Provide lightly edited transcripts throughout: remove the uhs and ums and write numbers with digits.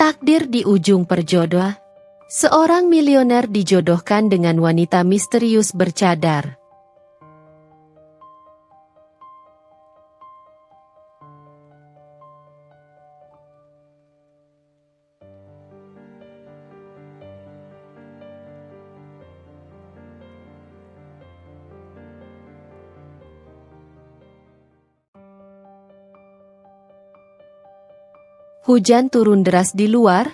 Takdir di ujung perjodohan. Seorang milioner dijodohkan dengan wanita misterius bercadar. Hujan turun deras di luar,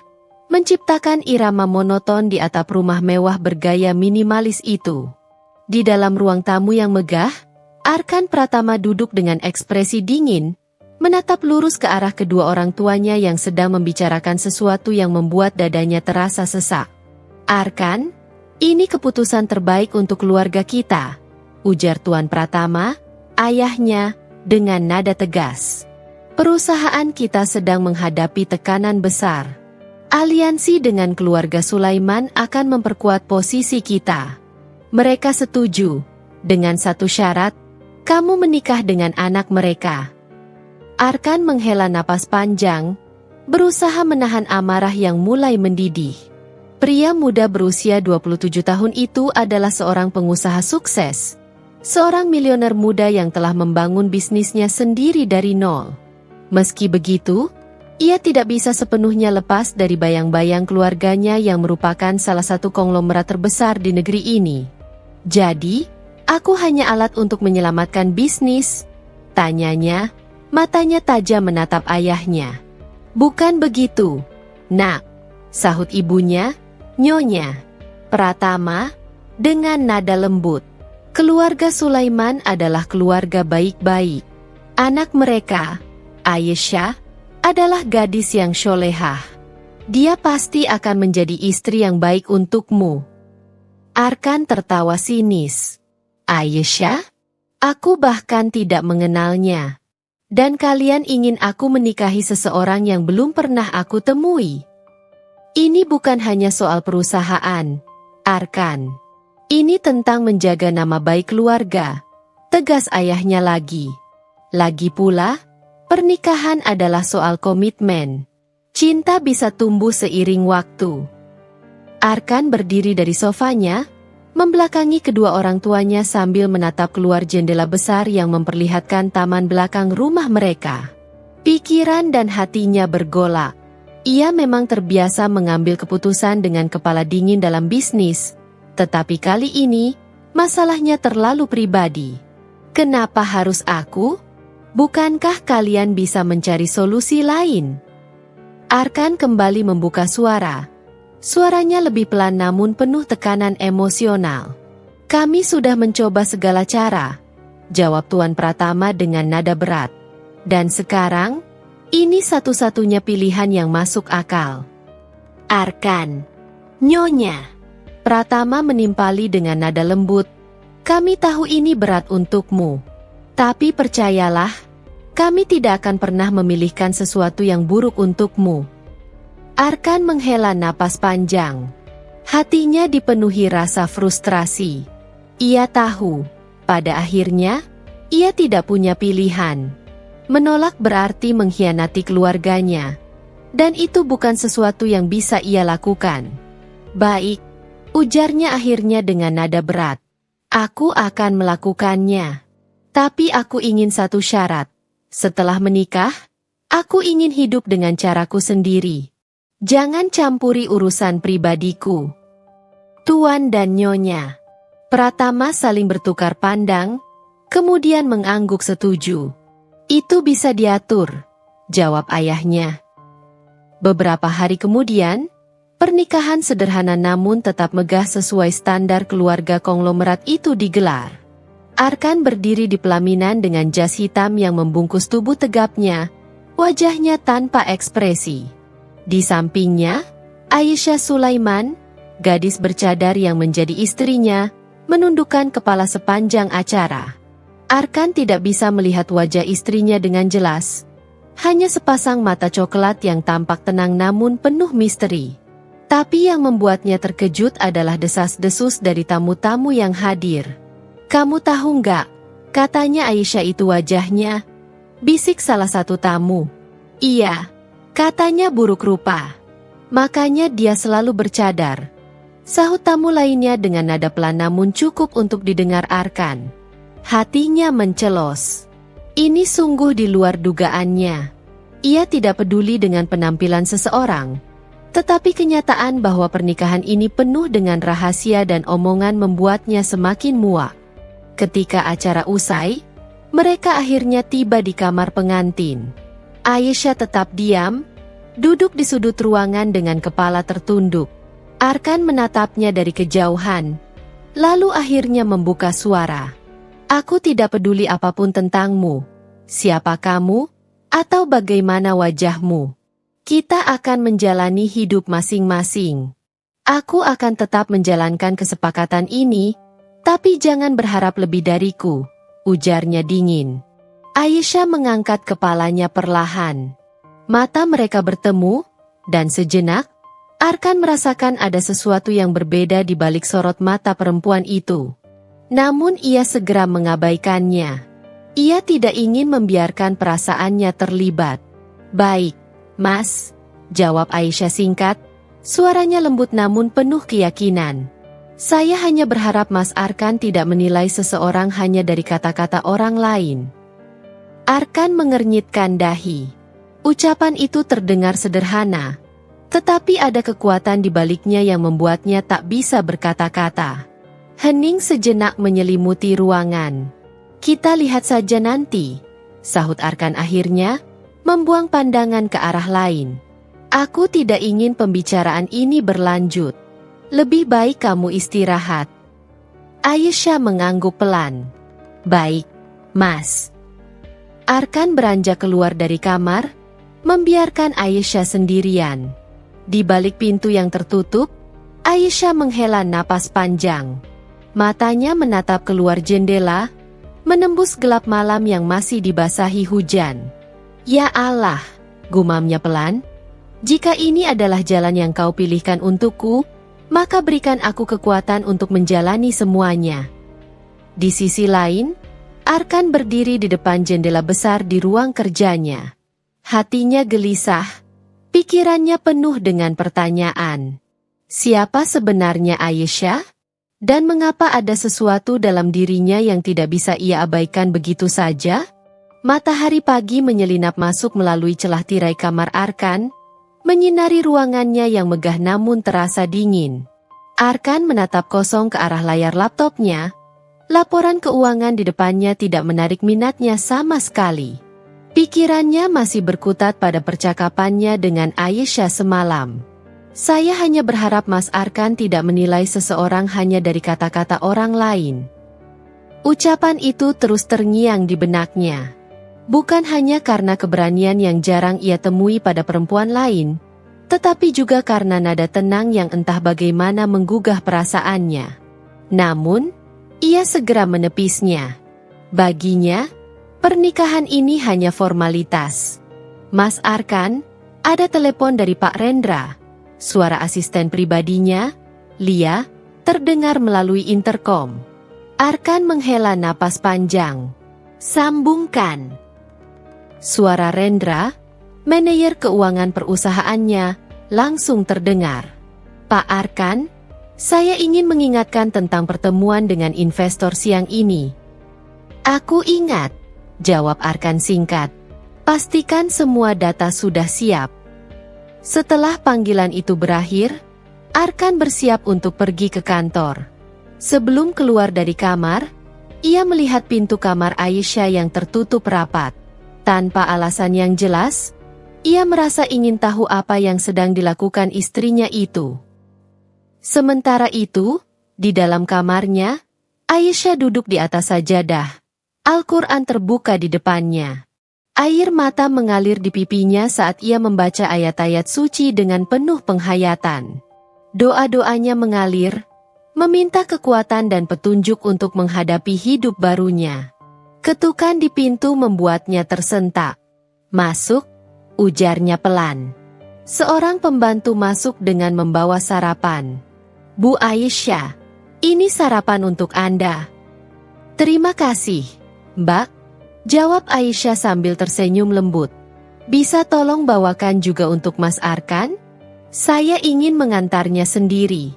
menciptakan irama monoton di atap rumah mewah bergaya minimalis itu. Di dalam ruang tamu yang megah, Arkan Pratama duduk dengan ekspresi dingin, menatap lurus ke arah kedua orang tuanya yang sedang membicarakan sesuatu yang membuat dadanya terasa sesak. "Arkan, ini keputusan terbaik untuk keluarga kita," ujar Tuan Pratama, ayahnya, dengan nada tegas. "Perusahaan kita sedang menghadapi tekanan besar. Aliansi dengan keluarga Sulaiman akan memperkuat posisi kita. Mereka setuju, dengan satu syarat, kamu menikah dengan anak mereka." Arkan menghela napas panjang, berusaha menahan amarah yang mulai mendidih. Pria muda berusia 27 tahun itu adalah seorang pengusaha sukses. Seorang milioner muda yang telah membangun bisnisnya sendiri dari nol. Meski begitu, ia tidak bisa sepenuhnya lepas dari bayang-bayang keluarganya yang merupakan salah satu konglomerat terbesar di negeri ini. "Jadi, aku hanya alat untuk menyelamatkan bisnis?" tanyanya, matanya tajam menatap ayahnya. "Bukan begitu, Nak," sahut ibunya, Nyonya Pratama, dengan nada lembut. "Keluarga Sulaiman adalah keluarga baik-baik. Anak mereka, Aisyah, adalah gadis yang sholehah. Dia pasti akan menjadi istri yang baik untukmu." Arkan tertawa sinis. "Aisyah? Aku bahkan tidak mengenalnya. Dan kalian ingin aku menikahi seseorang yang belum pernah aku temui? Ini bukan hanya soal perusahaan, Arkan. Ini tentang menjaga nama baik keluarga," tegas ayahnya lagi. "Lagi pula, pernikahan adalah soal komitmen. Cinta bisa tumbuh seiring waktu." Arkan berdiri dari sofanya, membelakangi kedua orang tuanya sambil menatap keluar jendela besar yang memperlihatkan taman belakang rumah mereka. Pikiran dan hatinya bergolak. Ia memang terbiasa mengambil keputusan dengan kepala dingin dalam bisnis, tetapi kali ini, masalahnya terlalu pribadi. "Kenapa harus aku? Bukankah kalian bisa mencari solusi lain?" Arkan kembali membuka suara. Suaranya lebih pelan namun penuh tekanan emosional. "Kami sudah mencoba segala cara," jawab Tuan Pratama dengan nada berat. "Dan sekarang, ini satu-satunya pilihan yang masuk akal." "Arkan, Nyonya," Pratama menimpali dengan nada lembut, "kami tahu ini berat untukmu. Tapi percayalah, kami tidak akan pernah memilihkan sesuatu yang buruk untukmu." Arkan menghela napas panjang. Hatinya dipenuhi rasa frustrasi. Ia tahu, pada akhirnya, ia tidak punya pilihan. Menolak berarti mengkhianati keluarganya. Dan itu bukan sesuatu yang bisa ia lakukan. "Baik," ujarnya akhirnya dengan nada berat. "Aku akan melakukannya. Tapi aku ingin satu syarat. Setelah menikah, aku ingin hidup dengan caraku sendiri. Jangan campuri urusan pribadiku." Tuan dan Nyonya Pratama saling bertukar pandang, kemudian mengangguk setuju. "Itu bisa diatur," jawab ayahnya. Beberapa hari kemudian, pernikahan sederhana namun tetap megah sesuai standar keluarga konglomerat itu digelar. Arkan berdiri di pelaminan dengan jas hitam yang membungkus tubuh tegapnya, wajahnya tanpa ekspresi. Di sampingnya, Aisyah Sulaiman, gadis bercadar yang menjadi istrinya, menundukkan kepala sepanjang acara. Arkan tidak bisa melihat wajah istrinya dengan jelas. Hanya sepasang mata coklat yang tampak tenang namun penuh misteri. Tapi yang membuatnya terkejut adalah desas-desus dari tamu-tamu yang hadir. "Kamu tahu nggak, katanya Aisyah itu wajahnya?" bisik salah satu tamu. "Iya, katanya buruk rupa." Makanya dia selalu bercadar. Sahut tamu lainnya dengan nada pelan namun cukup untuk didengar Arkan. Hatinya mencelos. Ini sungguh di luar dugaannya. Ia tidak peduli dengan penampilan seseorang. Tetapi kenyataan bahwa pernikahan ini penuh dengan rahasia dan omongan membuatnya semakin muak. Ketika acara usai, mereka akhirnya tiba di kamar pengantin. Aisyah tetap diam, duduk di sudut ruangan dengan kepala tertunduk. Arkan menatapnya dari kejauhan, lalu akhirnya membuka suara. Aku tidak peduli apapun tentangmu, siapa kamu, atau bagaimana wajahmu. Kita akan menjalani hidup masing-masing. Aku akan tetap menjalankan kesepakatan ini, tapi jangan berharap lebih dariku, ujarnya dingin. Aisyah mengangkat kepalanya perlahan. Mata mereka bertemu, dan sejenak, Arkan merasakan ada sesuatu yang berbeda di balik sorot mata perempuan itu. Namun ia segera mengabaikannya. Ia tidak ingin membiarkan perasaannya terlibat. Baik, Mas, jawab Aisyah singkat, suaranya lembut namun penuh keyakinan. Saya hanya berharap Mas Arkan tidak menilai seseorang hanya dari kata-kata orang lain. Arkan mengernyitkan dahi. Ucapan itu terdengar sederhana, tetapi ada kekuatan di baliknya yang membuatnya tak bisa berkata-kata. Hening sejenak menyelimuti ruangan. Kita lihat saja nanti, sahut Arkan akhirnya, membuang pandangan ke arah lain. Aku tidak ingin pembicaraan ini berlanjut. Lebih baik kamu istirahat. Aisyah mengangguk pelan. Baik, Mas. Arkan beranjak keluar dari kamar, membiarkan Aisyah sendirian. Di balik pintu yang tertutup, Aisyah menghela napas panjang. Matanya menatap keluar jendela, menembus gelap malam yang masih dibasahi hujan. Ya Allah, gumamnya pelan. Jika ini adalah jalan yang kau pilihkan untukku, maka berikan aku kekuatan untuk menjalani semuanya. Di sisi lain, Arkan berdiri di depan jendela besar di ruang kerjanya. Hatinya gelisah, pikirannya penuh dengan pertanyaan. Siapa sebenarnya Aisyah? Dan mengapa ada sesuatu dalam dirinya yang tidak bisa ia abaikan begitu saja? Matahari pagi menyelinap masuk melalui celah tirai kamar Arkan, menyinari ruangannya yang megah namun terasa dingin. Arkan menatap kosong ke arah layar laptopnya. Laporan keuangan di depannya tidak menarik minatnya sama sekali. Pikirannya masih berkutat pada percakapannya dengan Aisyah semalam. Saya hanya berharap Mas Arkan tidak menilai seseorang hanya dari kata-kata orang lain. Ucapan itu terus terngiang di benaknya. Bukan hanya karena keberanian yang jarang ia temui pada perempuan lain, tetapi juga karena nada tenang yang entah bagaimana menggugah perasaannya. Namun, ia segera menepisnya. Baginya, pernikahan ini hanya formalitas. Mas Arkan, ada telepon dari Pak Rendra. Suara asisten pribadinya, Lia, terdengar melalui interkom. Arkan menghela napas panjang. Sambungkan. Suara Rendra, manajer keuangan perusahaannya, langsung terdengar. Pak Arkan, saya ingin mengingatkan tentang pertemuan dengan investor siang ini. Aku ingat, jawab Arkan singkat. Pastikan semua data sudah siap. Setelah panggilan itu berakhir, Arkan bersiap untuk pergi ke kantor. Sebelum keluar dari kamar, ia melihat pintu kamar Aisyah yang tertutup rapat. Tanpa alasan yang jelas, ia merasa ingin tahu apa yang sedang dilakukan istrinya itu. Sementara itu, di dalam kamarnya, Aisyah duduk di atas sajadah. Al-Quran terbuka di depannya. Air mata mengalir di pipinya saat ia membaca ayat-ayat suci dengan penuh penghayatan. Doa-doanya mengalir, meminta kekuatan dan petunjuk untuk menghadapi hidup barunya. Ketukan di pintu membuatnya tersentak. Masuk, ujarnya pelan. Seorang pembantu masuk dengan membawa sarapan. Bu Aisyah, ini sarapan untuk Anda. Terima kasih, Mbak. Jawab Aisyah sambil tersenyum lembut. Bisa tolong bawakan juga untuk Mas Arkan? Saya ingin mengantarnya sendiri.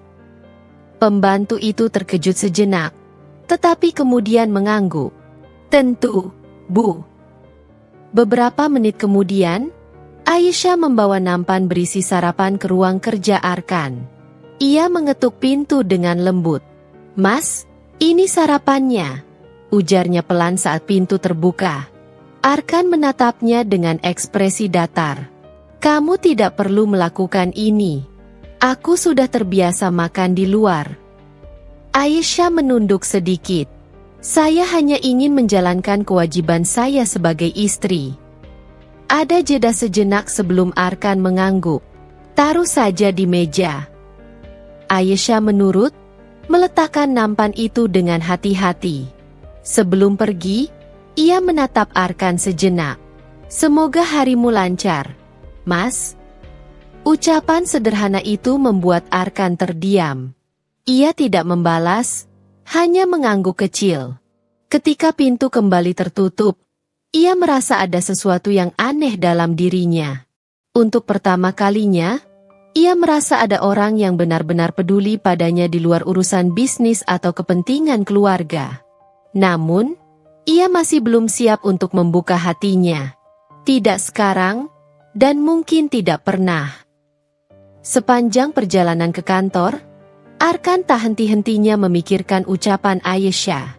Pembantu itu terkejut sejenak, tetapi kemudian mengangguk. Tentu, Bu. Beberapa menit kemudian, Aisyah membawa nampan berisi sarapan ke ruang kerja Arkan. Ia mengetuk pintu dengan lembut. Mas, ini sarapannya, ujarnya pelan saat pintu terbuka. Arkan menatapnya dengan ekspresi datar. Kamu tidak perlu melakukan ini. Aku sudah terbiasa makan di luar. Aisyah menunduk sedikit. Saya hanya ingin menjalankan kewajiban saya sebagai istri. Ada jeda sejenak sebelum Arkan mengangguk. Taruh saja di meja. Aisyah menurut, meletakkan nampan itu dengan hati-hati. Sebelum pergi, ia menatap Arkan sejenak. Semoga harimu lancar, Mas. Ucapan sederhana itu membuat Arkan terdiam. Ia tidak membalas, hanya mengangguk kecil. Ketika pintu kembali tertutup, ia merasa ada sesuatu yang aneh dalam dirinya. Untuk pertama kalinya, ia merasa ada orang yang benar-benar peduli padanya di luar urusan bisnis atau kepentingan keluarga. Namun, ia masih belum siap untuk membuka hatinya. Tidak sekarang, dan mungkin tidak pernah. Sepanjang perjalanan ke kantor, Arkan tak henti-hentinya memikirkan ucapan Aisyah.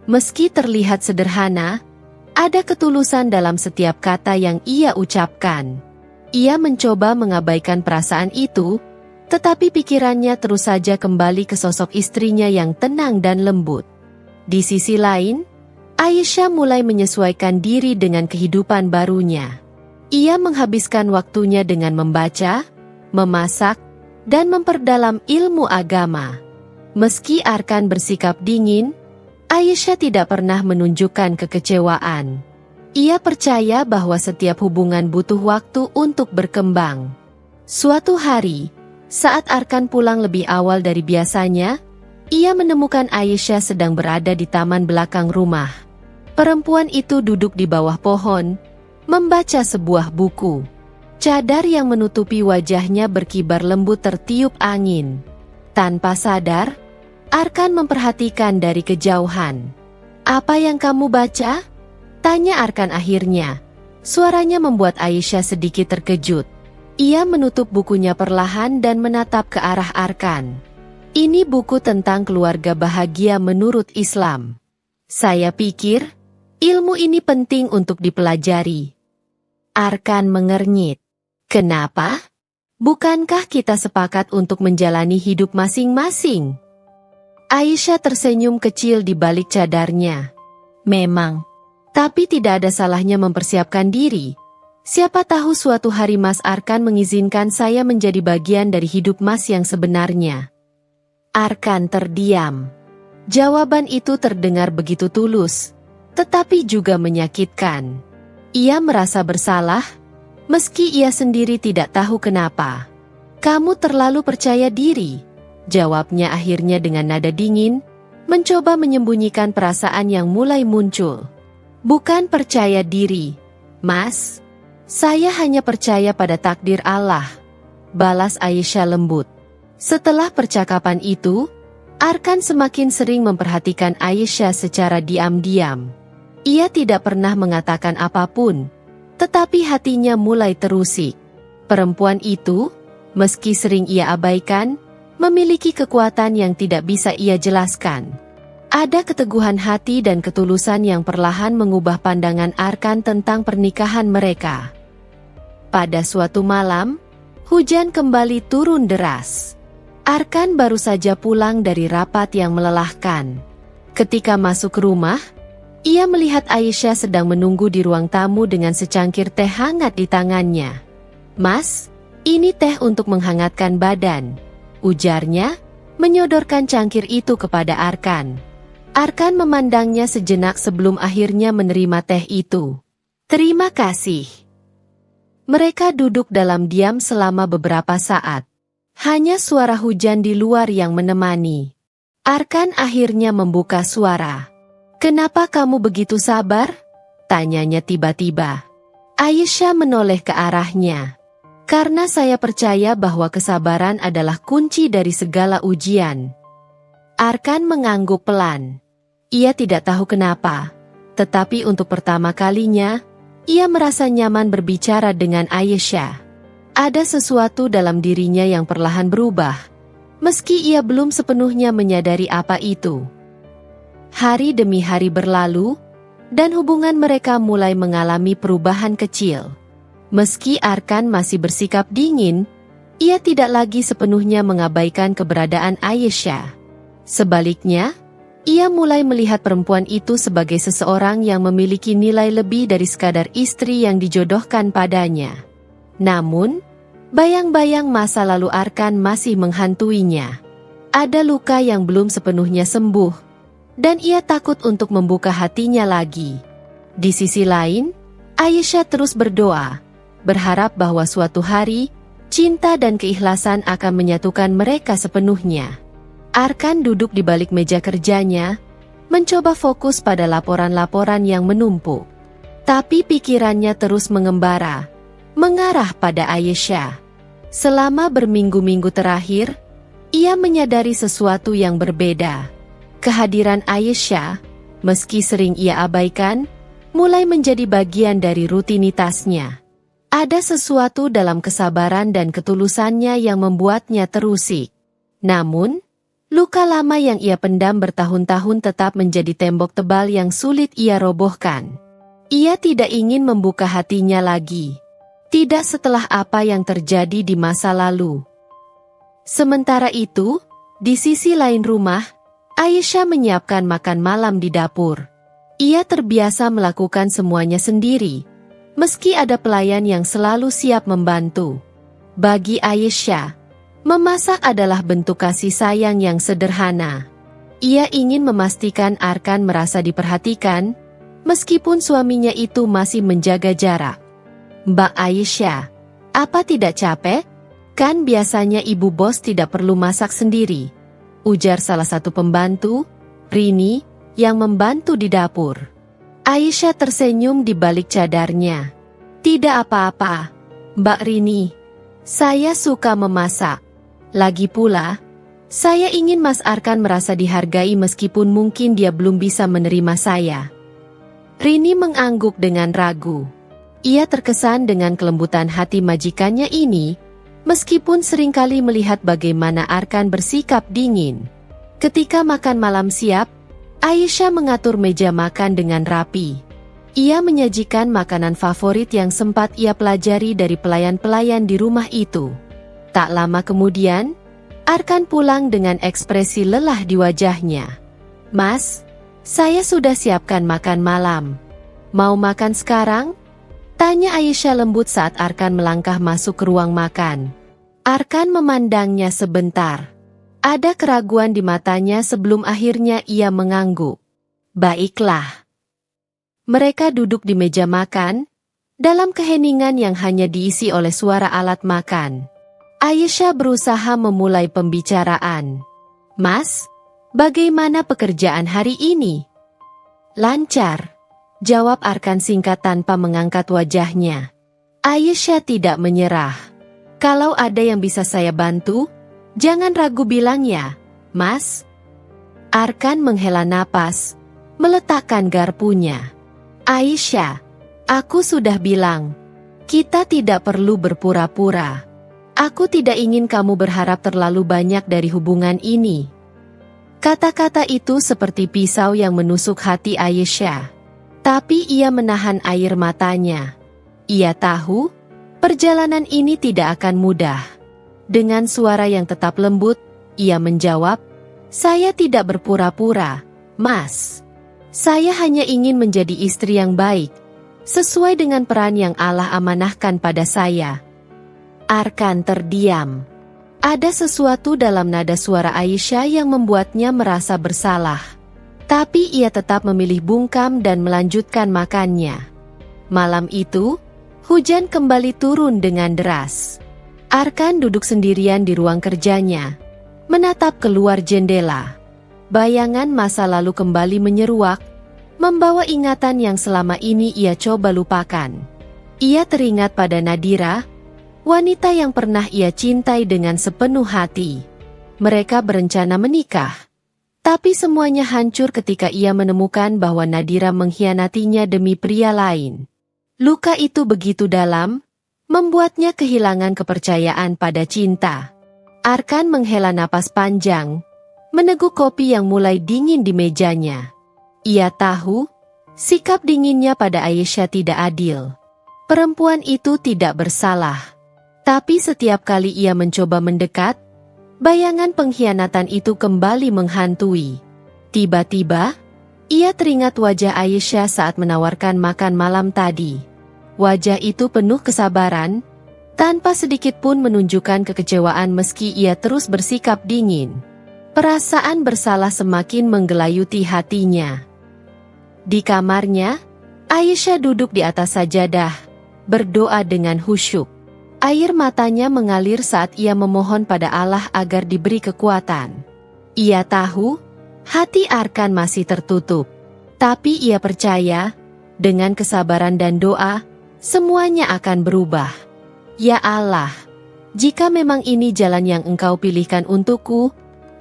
Meski terlihat sederhana, ada ketulusan dalam setiap kata yang ia ucapkan. Ia mencoba mengabaikan perasaan itu, tetapi pikirannya terus saja kembali ke sosok istrinya yang tenang dan lembut. Di sisi lain, Aisyah mulai menyesuaikan diri dengan kehidupan barunya. Ia menghabiskan waktunya dengan membaca, memasak, dan memperdalam ilmu agama. Meski Arkan bersikap dingin, Aisyah tidak pernah menunjukkan kekecewaan. Ia percaya bahwa setiap hubungan butuh waktu untuk berkembang. Suatu hari, saat Arkan pulang lebih awal dari biasanya, ia menemukan Aisyah sedang berada di taman belakang rumah. Perempuan itu duduk di bawah pohon, membaca sebuah buku. Cadar yang menutupi wajahnya berkibar lembut tertiup angin. Tanpa sadar, Arkan memperhatikan dari kejauhan. "Apa yang kamu baca?" tanya Arkan akhirnya. Suaranya membuat Aisyah sedikit terkejut. Ia menutup bukunya perlahan dan menatap ke arah Arkan. "Ini buku tentang keluarga bahagia menurut Islam. Saya pikir, ilmu ini penting untuk dipelajari." Arkan mengernyit. "Kenapa? Bukankah kita sepakat untuk menjalani hidup masing-masing?" Aisyah tersenyum kecil di balik cadarnya. "Memang. Tapi tidak ada salahnya mempersiapkan diri. Siapa tahu suatu hari Mas Arkan mengizinkan saya menjadi bagian dari hidup Mas yang sebenarnya." Arkan terdiam. Jawaban itu terdengar begitu tulus, tetapi juga menyakitkan. Ia merasa bersalah, meski ia sendiri tidak tahu kenapa. "Kamu terlalu percaya diri," jawabnya akhirnya dengan nada dingin, mencoba menyembunyikan perasaan yang mulai muncul. "Bukan percaya diri, Mas. Saya hanya percaya pada takdir Allah," balas Aisyah lembut. Setelah percakapan itu, Arkan semakin sering memperhatikan Aisyah secara diam-diam. Ia tidak pernah mengatakan apapun, tetapi hatinya mulai terusik. Perempuan itu, meski sering ia abaikan, memiliki kekuatan yang tidak bisa ia jelaskan. Ada keteguhan hati dan ketulusan yang perlahan mengubah pandangan Arkan tentang pernikahan mereka. Pada suatu malam, hujan kembali turun deras. Arkan baru saja pulang dari rapat yang melelahkan. Ketika masuk ke rumah, ia melihat Aisyah sedang menunggu di ruang tamu dengan secangkir teh hangat di tangannya. "Mas, ini teh untuk menghangatkan badan," ujarnya, menyodorkan cangkir itu kepada Arkan. Arkan memandangnya sejenak sebelum akhirnya menerima teh itu. "Terima kasih." Mereka duduk dalam diam selama beberapa saat. Hanya suara hujan di luar yang menemani. Arkan akhirnya membuka suara. "Kenapa kamu begitu sabar?" tanyanya tiba-tiba. Aisyah menoleh ke arahnya. Karena saya percaya bahwa kesabaran adalah kunci dari segala ujian. Arkan mengangguk pelan. Ia tidak tahu kenapa, tetapi untuk pertama kalinya, ia merasa nyaman berbicara dengan Aisyah. Ada sesuatu dalam dirinya yang perlahan berubah, meski ia belum sepenuhnya menyadari apa itu. Hari demi hari berlalu, dan hubungan mereka mulai mengalami perubahan kecil. Meski Arkan masih bersikap dingin, ia tidak lagi sepenuhnya mengabaikan keberadaan Aisyah. Sebaliknya, ia mulai melihat perempuan itu sebagai seseorang yang memiliki nilai lebih dari sekadar istri yang dijodohkan padanya. Namun, bayang-bayang masa lalu Arkan masih menghantuinya. Ada luka yang belum sepenuhnya sembuh, dan ia takut untuk membuka hatinya lagi. Di sisi lain, Aisyah terus berdoa, berharap bahwa suatu hari, cinta dan keikhlasan akan menyatukan mereka sepenuhnya. Arkan duduk di balik meja kerjanya, mencoba fokus pada laporan-laporan yang menumpuk. Tapi pikirannya terus mengembara, mengarah pada Aisyah. Selama berminggu-minggu terakhir, ia menyadari sesuatu yang berbeda. Kehadiran Aisyah, meski sering ia abaikan, mulai menjadi bagian dari rutinitasnya. Ada sesuatu dalam kesabaran dan ketulusannya yang membuatnya terusik. Namun, luka lama yang ia pendam bertahun-tahun tetap menjadi tembok tebal yang sulit ia robohkan. Ia tidak ingin membuka hatinya lagi. Tidak setelah apa yang terjadi di masa lalu. Sementara itu, di sisi lain rumah, Aisyah menyiapkan makan malam di dapur. Ia terbiasa melakukan semuanya sendiri, meski ada pelayan yang selalu siap membantu. Bagi Aisyah, memasak adalah bentuk kasih sayang yang sederhana. Ia ingin memastikan Arkan merasa diperhatikan, meskipun suaminya itu masih menjaga jarak. "Mbak Aisyah, apa tidak capek? Kan biasanya ibu bos tidak perlu masak sendiri," ujar salah satu pembantu, Rini, yang membantu di dapur. Aisyah tersenyum di balik cadarnya. "Tidak apa-apa, Mbak Rini. Saya suka memasak. Lagi pula, saya ingin Mas Arkan merasa dihargai meskipun mungkin dia belum bisa menerima saya." Rini mengangguk dengan ragu. Ia terkesan dengan kelembutan hati majikannya ini, meskipun seringkali melihat bagaimana Arkan bersikap dingin. Ketika makan malam siap, Aisyah mengatur meja makan dengan rapi. Ia menyajikan makanan favorit yang sempat ia pelajari dari pelayan-pelayan di rumah itu. Tak lama kemudian, Arkan pulang dengan ekspresi lelah di wajahnya. "Mas, saya sudah siapkan makan malam. Mau makan sekarang?" tanya Aisyah lembut saat Arkan melangkah masuk ke ruang makan. Arkan memandangnya sebentar. Ada keraguan di matanya sebelum akhirnya ia mengangguk. "Baiklah." Mereka duduk di meja makan, dalam keheningan yang hanya diisi oleh suara alat makan. Aisyah berusaha memulai pembicaraan. "Mas, bagaimana pekerjaan hari ini?" "Lancar," jawab Arkan singkat tanpa mengangkat wajahnya. Aisyah tidak menyerah. "Kalau ada yang bisa saya bantu, jangan ragu bilang ya, Mas." Arkan menghela napas, meletakkan garpunya. "Aisyah, aku sudah bilang, kita tidak perlu berpura-pura. Aku tidak ingin kamu berharap terlalu banyak dari hubungan ini." Kata-kata itu seperti pisau yang menusuk hati Aisyah. Tapi ia menahan air matanya. Ia tahu, perjalanan ini tidak akan mudah. Dengan suara yang tetap lembut, ia menjawab, "Saya tidak berpura-pura, Mas. Saya hanya ingin menjadi istri yang baik, sesuai dengan peran yang Allah amanahkan pada saya." Arkan terdiam. Ada sesuatu dalam nada suara Aisyah yang membuatnya merasa bersalah. Tapi ia tetap memilih bungkam dan melanjutkan makannya. Malam itu, hujan kembali turun dengan deras. Arkan duduk sendirian di ruang kerjanya, menatap keluar jendela. Bayangan masa lalu kembali menyeruak, membawa ingatan yang selama ini ia coba lupakan. Ia teringat pada Nadira, wanita yang pernah ia cintai dengan sepenuh hati. Mereka berencana menikah. Tapi semuanya hancur ketika ia menemukan bahwa Nadira mengkhianatinya demi pria lain. Luka itu begitu dalam, membuatnya kehilangan kepercayaan pada cinta. Arkan menghela napas panjang, meneguk kopi yang mulai dingin di mejanya. Ia tahu, sikap dinginnya pada Aisyah tidak adil. Perempuan itu tidak bersalah. Tapi setiap kali ia mencoba mendekat, bayangan pengkhianatan itu kembali menghantui. Tiba-tiba, ia teringat wajah Aisyah saat menawarkan makan malam tadi. Wajah itu penuh kesabaran, tanpa sedikit pun menunjukkan kekecewaan meski ia terus bersikap dingin. Perasaan bersalah semakin menggelayuti hatinya. Di kamarnya, Aisyah duduk di atas sajadah, berdoa dengan khusyuk. Air matanya mengalir saat ia memohon pada Allah agar diberi kekuatan. Ia tahu, hati Arkan masih tertutup. Tapi ia percaya, dengan kesabaran dan doa, semuanya akan berubah. Ya Allah, jika memang ini jalan yang Engkau pilihkan untukku,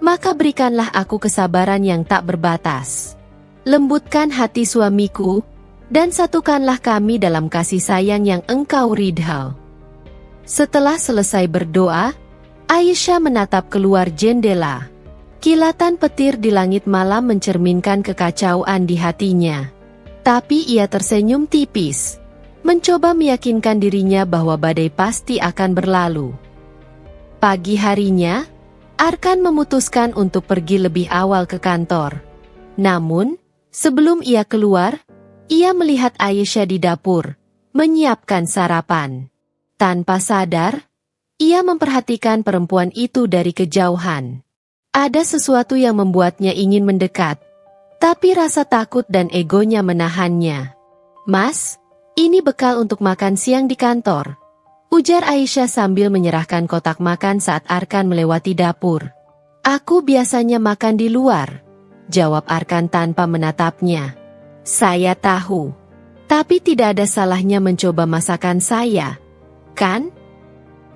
maka berikanlah aku kesabaran yang tak berbatas. Lembutkan hati suamiku, dan satukanlah kami dalam kasih sayang yang Engkau ridha. Setelah selesai berdoa, Aisyah menatap keluar jendela. Kilatan petir di langit malam mencerminkan kekacauan di hatinya. Tapi ia tersenyum tipis, mencoba meyakinkan dirinya bahwa badai pasti akan berlalu. Pagi harinya, Arkan memutuskan untuk pergi lebih awal ke kantor. Namun, sebelum ia keluar, ia melihat Aisyah di dapur, menyiapkan sarapan. Tanpa sadar, ia memperhatikan perempuan itu dari kejauhan. Ada sesuatu yang membuatnya ingin mendekat, tapi rasa takut dan egonya menahannya. "Mas, ini bekal untuk makan siang di kantor," ujar Aisyah sambil menyerahkan kotak makan saat Arkan melewati dapur. "Aku biasanya makan di luar," jawab Arkan tanpa menatapnya. "Saya tahu, tapi tidak ada salahnya mencoba masakan saya, kan?"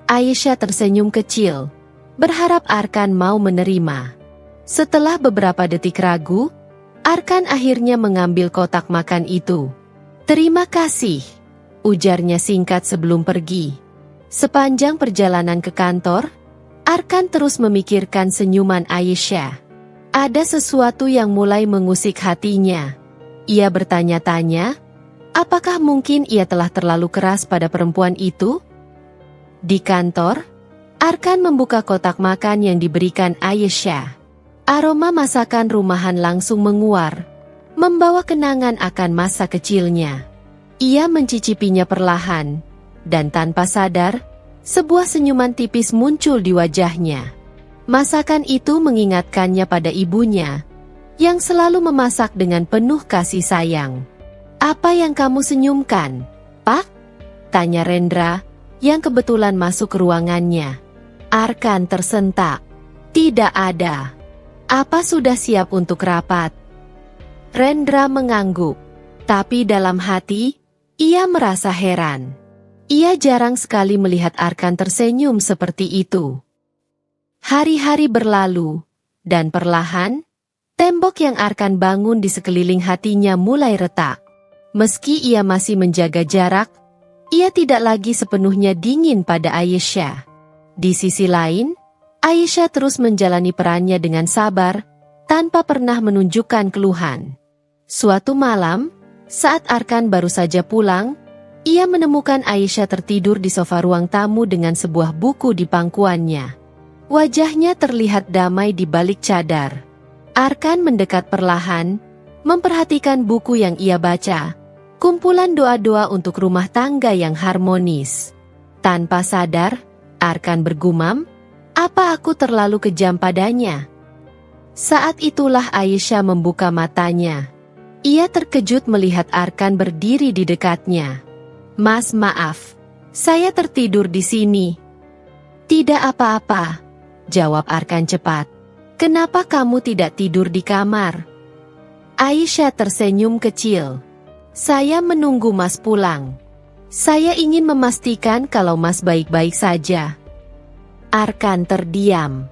Aisyah tersenyum kecil, berharap Arkan mau menerima. Setelah beberapa detik ragu, Arkan akhirnya mengambil kotak makan itu. "Terima kasih," ujarnya singkat sebelum pergi. Sepanjang perjalanan ke kantor, Arkan terus memikirkan senyuman Aisyah. Ada sesuatu yang mulai mengusik hatinya. Ia bertanya-tanya, apakah mungkin ia telah terlalu keras pada perempuan itu? Di kantor, Arkan membuka kotak makan yang diberikan Aisyah. Aroma masakan rumahan langsung menguar, membawa kenangan akan masa kecilnya. Ia mencicipinya perlahan, dan tanpa sadar, sebuah senyuman tipis muncul di wajahnya. Masakan itu mengingatkannya pada ibunya, yang selalu memasak dengan penuh kasih sayang. "Apa yang kamu senyumkan, Pak?" tanya Rendra, yang kebetulan masuk ke ruangannya. Arkan tersentak. "Tidak ada." "Apa sudah siap untuk rapat?" Rendra mengangguk, tapi dalam hati, ia merasa heran. Ia jarang sekali melihat Arkan tersenyum seperti itu. Hari-hari berlalu, dan perlahan, tembok yang Arkan bangun di sekeliling hatinya mulai retak. Meski ia masih menjaga jarak, ia tidak lagi sepenuhnya dingin pada Aisyah. Di sisi lain, Aisyah terus menjalani perannya dengan sabar, tanpa pernah menunjukkan keluhan. Suatu malam, saat Arkan baru saja pulang, ia menemukan Aisyah tertidur di sofa ruang tamu dengan sebuah buku di pangkuannya. Wajahnya terlihat damai di balik cadar. Arkan mendekat perlahan, memperhatikan buku yang ia baca, kumpulan doa-doa untuk rumah tangga yang harmonis. Tanpa sadar, Arkan bergumam, "Apa aku terlalu kejam padanya?" Saat itulah Aisyah membuka matanya. Ia terkejut melihat Arkan berdiri di dekatnya. "Mas, maaf, saya tertidur di sini." "Tidak apa-apa," jawab Arkan cepat. "Kenapa kamu tidak tidur di kamar?" Aisyah tersenyum kecil. "Saya menunggu Mas pulang." Saya ingin memastikan kalau Mas baik-baik saja. Arkan terdiam.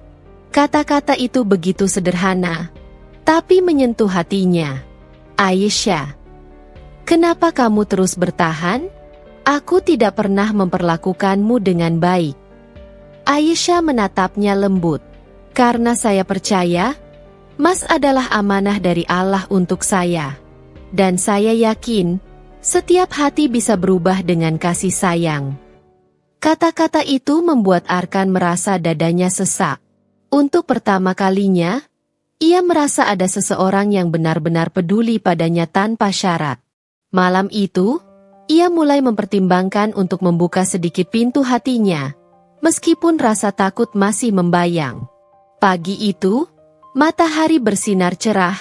Kata-kata itu begitu sederhana, tapi menyentuh hatinya. Aisyah, kenapa kamu terus bertahan? Aku tidak pernah memperlakukanmu dengan baik. Aisyah menatapnya lembut. Karena saya percaya, Mas adalah amanah dari Allah untuk saya. Dan saya yakin, setiap hati bisa berubah dengan kasih sayang. Kata-kata itu membuat Arkan merasa dadanya sesak. Untuk pertama kalinya, ia merasa ada seseorang yang benar-benar peduli padanya tanpa syarat. Malam itu, ia mulai mempertimbangkan untuk membuka sedikit pintu hatinya, meskipun rasa takut masih membayang. Pagi itu, matahari bersinar cerah,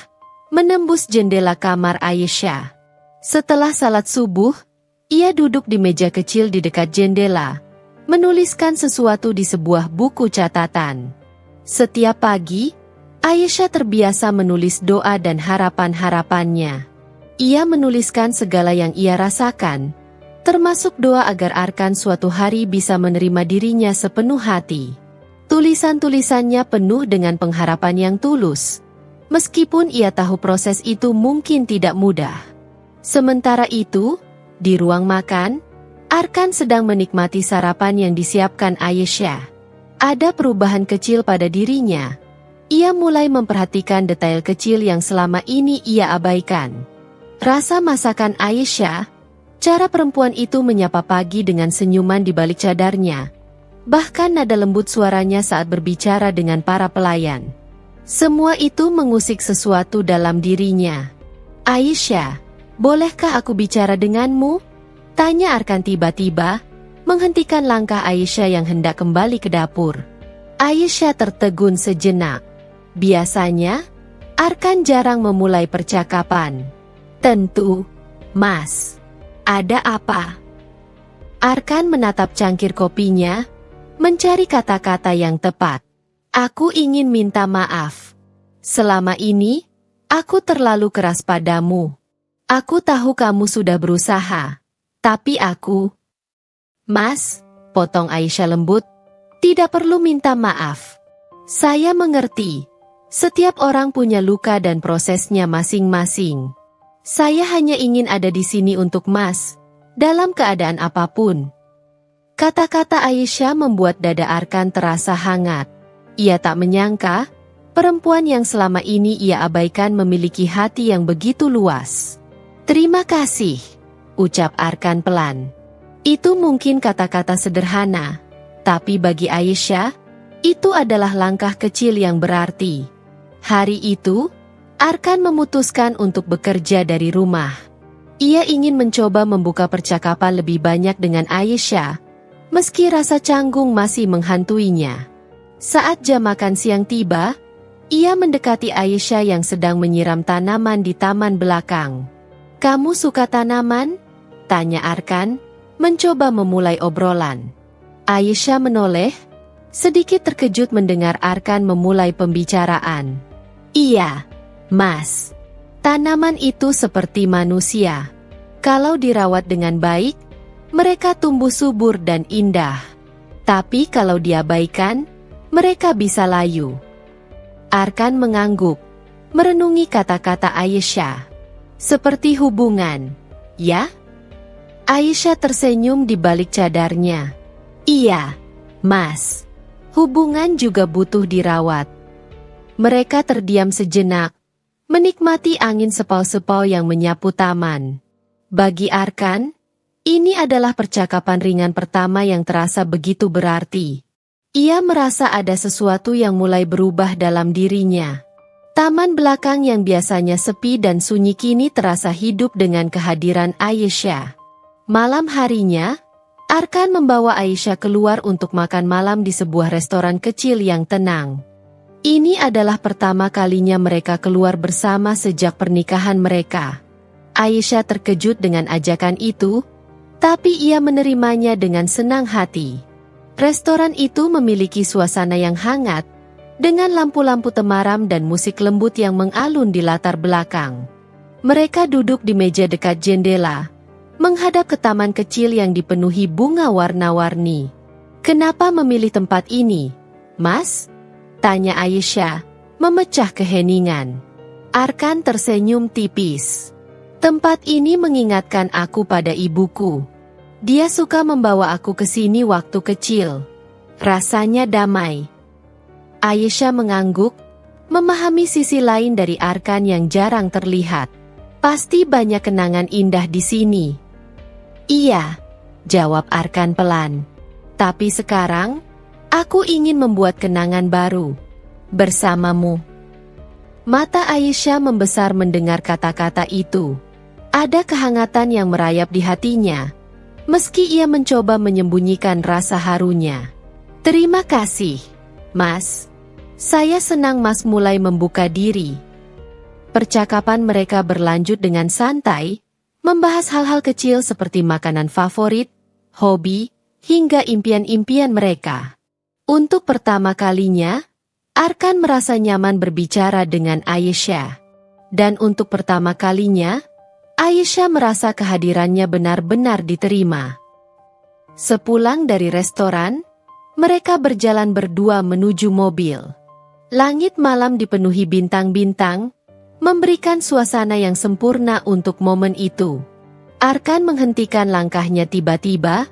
menembus jendela kamar Aisyah. Setelah salat subuh, ia duduk di meja kecil di dekat jendela, menuliskan sesuatu di sebuah buku catatan. Setiap pagi, Aisyah terbiasa menulis doa dan harapan-harapannya. Ia menuliskan segala yang ia rasakan, termasuk doa agar Arkan suatu hari bisa menerima dirinya sepenuh hati. Tulisan-tulisannya penuh dengan pengharapan yang tulus, meskipun ia tahu proses itu mungkin tidak mudah. Sementara itu, di ruang makan, Arkan sedang menikmati sarapan yang disiapkan Aisyah. Ada perubahan kecil pada dirinya. Ia mulai memperhatikan detail kecil yang selama ini ia abaikan. Rasa masakan Aisyah, cara perempuan itu menyapa pagi dengan senyuman di balik cadarnya, bahkan nada lembut suaranya saat berbicara dengan para pelayan. Semua itu mengusik sesuatu dalam dirinya. Aisyah, bolehkah aku bicara denganmu? Tanya Arkan tiba-tiba, menghentikan langkah Aisyah yang hendak kembali ke dapur. Aisyah tertegun sejenak. Biasanya, Arkan jarang memulai percakapan. Tentu, Mas. Ada apa? Arkan menatap cangkir kopinya, mencari kata-kata yang tepat. Aku ingin minta maaf. Selama ini, aku terlalu keras padamu. Aku tahu kamu sudah berusaha, tapi aku... Mas, potong Aisyah lembut, tidak perlu minta maaf. Saya mengerti. Setiap orang punya luka dan prosesnya masing-masing. Saya hanya ingin ada di sini untuk Mas, dalam keadaan apapun. Kata-kata Aisyah membuat dada Arkan terasa hangat. Ia tak menyangka, perempuan yang selama ini ia abaikan memiliki hati yang begitu luas. Terima kasih, ucap Arkan pelan. Itu mungkin kata-kata sederhana, tapi bagi Aisyah, itu adalah langkah kecil yang berarti. Hari itu, Arkan memutuskan untuk bekerja dari rumah. Ia ingin mencoba membuka percakapan lebih banyak dengan Aisyah, meski rasa canggung masih menghantuinya. Saat jam makan siang tiba, ia mendekati Aisyah yang sedang menyiram tanaman di taman belakang. Kamu suka tanaman? Tanya Arkan, mencoba memulai obrolan. Aisyah menoleh, sedikit terkejut mendengar Arkan memulai pembicaraan. Iya, Mas. Tanaman itu seperti manusia. Kalau dirawat dengan baik, mereka tumbuh subur dan indah. Tapi kalau diabaikan, mereka bisa layu. Arkan mengangguk, merenungi kata-kata Aisyah. Seperti hubungan, ya? Aisyah tersenyum di balik cadarnya. Iya, Mas. Hubungan juga butuh dirawat. Mereka terdiam sejenak, menikmati angin sepau-sepau yang menyapu taman. Bagi Arkan, ini adalah percakapan ringan pertama yang terasa begitu berarti. Ia merasa ada sesuatu yang mulai berubah dalam dirinya. Taman belakang yang biasanya sepi dan sunyi kini terasa hidup dengan kehadiran Aisyah. Malam harinya, Arkan membawa Aisyah keluar untuk makan malam di sebuah restoran kecil yang tenang. Ini adalah pertama kalinya mereka keluar bersama sejak pernikahan mereka. Aisyah terkejut dengan ajakan itu, tapi ia menerimanya dengan senang hati. Restoran itu memiliki suasana yang hangat, dengan lampu-lampu temaram dan musik lembut yang mengalun di latar belakang. Mereka duduk di meja dekat jendela, menghadap ke taman kecil yang dipenuhi bunga warna-warni. "Kenapa memilih tempat ini, Mas?" tanya Aisyah, memecah keheningan. Arkan tersenyum tipis. "Tempat ini mengingatkan aku pada ibuku. Dia suka membawa aku ke sini waktu kecil. Rasanya damai." Aisyah mengangguk, memahami sisi lain dari Arkan yang jarang terlihat. "Pasti banyak kenangan indah di sini." "Iya," jawab Arkan pelan. "Tapi sekarang, aku ingin membuat kenangan baru bersamamu." Mata Aisyah membesar mendengar kata-kata itu. Ada kehangatan yang merayap di hatinya, meski ia mencoba menyembunyikan rasa harunya. "Terima kasih, Mas. Saya senang Mas mulai membuka diri." Percakapan mereka berlanjut dengan santai, membahas hal-hal kecil seperti makanan favorit, hobi, hingga impian-impian mereka. Untuk pertama kalinya, Arkan merasa nyaman berbicara dengan Aisyah. Dan untuk pertama kalinya, Aisyah merasa kehadirannya benar-benar diterima. Sepulang dari restoran, mereka berjalan berdua menuju mobil. Langit malam dipenuhi bintang-bintang, memberikan suasana yang sempurna untuk momen itu. Arkan menghentikan langkahnya tiba-tiba,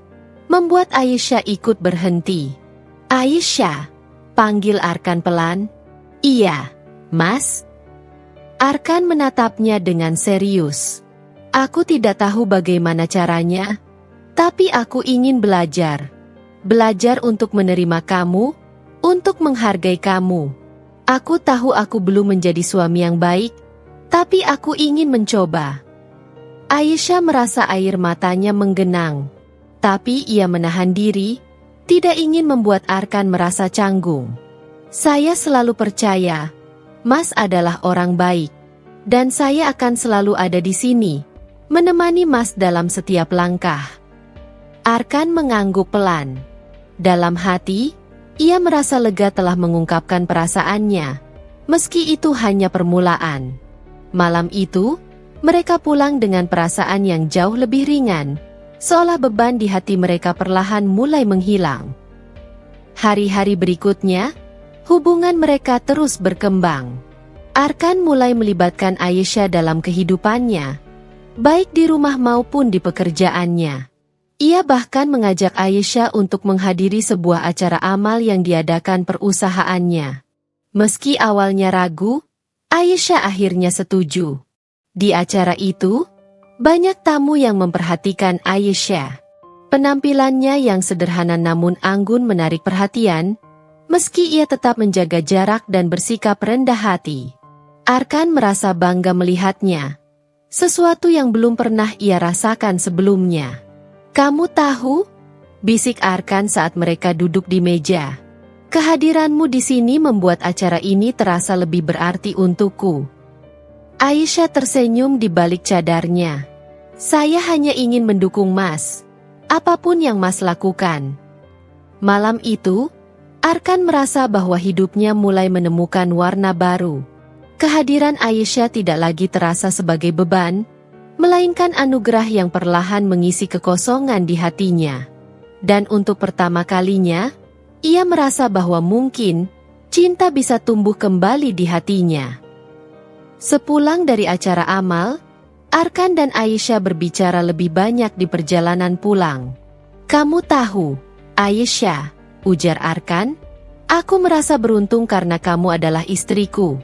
membuat Aisyah ikut berhenti. "Aisyah," panggil Arkan pelan. "Iya, Mas." Arkan menatapnya dengan serius. "Aku tidak tahu bagaimana caranya, tapi aku ingin belajar. Belajar untuk menerima kamu, untuk menghargai kamu. Aku tahu aku belum menjadi suami yang baik, tapi aku ingin mencoba." Aisyah merasa air matanya menggenang. Tapi ia menahan diri, tidak ingin membuat Arkan merasa canggung. "Saya selalu percaya, Mas adalah orang baik. Dan saya akan selalu ada di sini, menemani Mas dalam setiap langkah." Arkan mengangguk pelan. Dalam hati, ia merasa lega telah mengungkapkan perasaannya, meski itu hanya permulaan. Malam itu, mereka pulang dengan perasaan yang jauh lebih ringan, seolah beban di hati mereka perlahan mulai menghilang. Hari-hari berikutnya, hubungan mereka terus berkembang. Arkan mulai melibatkan Aisyah dalam kehidupannya, baik di rumah maupun di pekerjaannya. Ia bahkan mengajak Aisyah untuk menghadiri sebuah acara amal yang diadakan perusahaannya. Meski awalnya ragu, Aisyah akhirnya setuju. Di acara itu, banyak tamu yang memperhatikan Aisyah. Penampilannya yang sederhana namun anggun menarik perhatian, meski ia tetap menjaga jarak dan bersikap rendah hati. Arkan merasa bangga melihatnya, sesuatu yang belum pernah ia rasakan sebelumnya. "Kamu tahu?" bisik Arkan saat mereka duduk di meja. "Kehadiranmu di sini membuat acara ini terasa lebih berarti untukku." Aisyah tersenyum di balik cadarnya. "Saya hanya ingin mendukung Mas, apapun yang Mas lakukan." Malam itu, Arkan merasa bahwa hidupnya mulai menemukan warna baru. Kehadiran Aisyah tidak lagi terasa sebagai beban, melainkan anugerah yang perlahan mengisi kekosongan di hatinya. Dan untuk pertama kalinya, ia merasa bahwa mungkin cinta bisa tumbuh kembali di hatinya. Sepulang dari acara amal, Arkan dan Aisyah berbicara lebih banyak di perjalanan pulang. "Kamu tahu, Aisyah," ujar Arkan, "aku merasa beruntung karena kamu adalah istriku.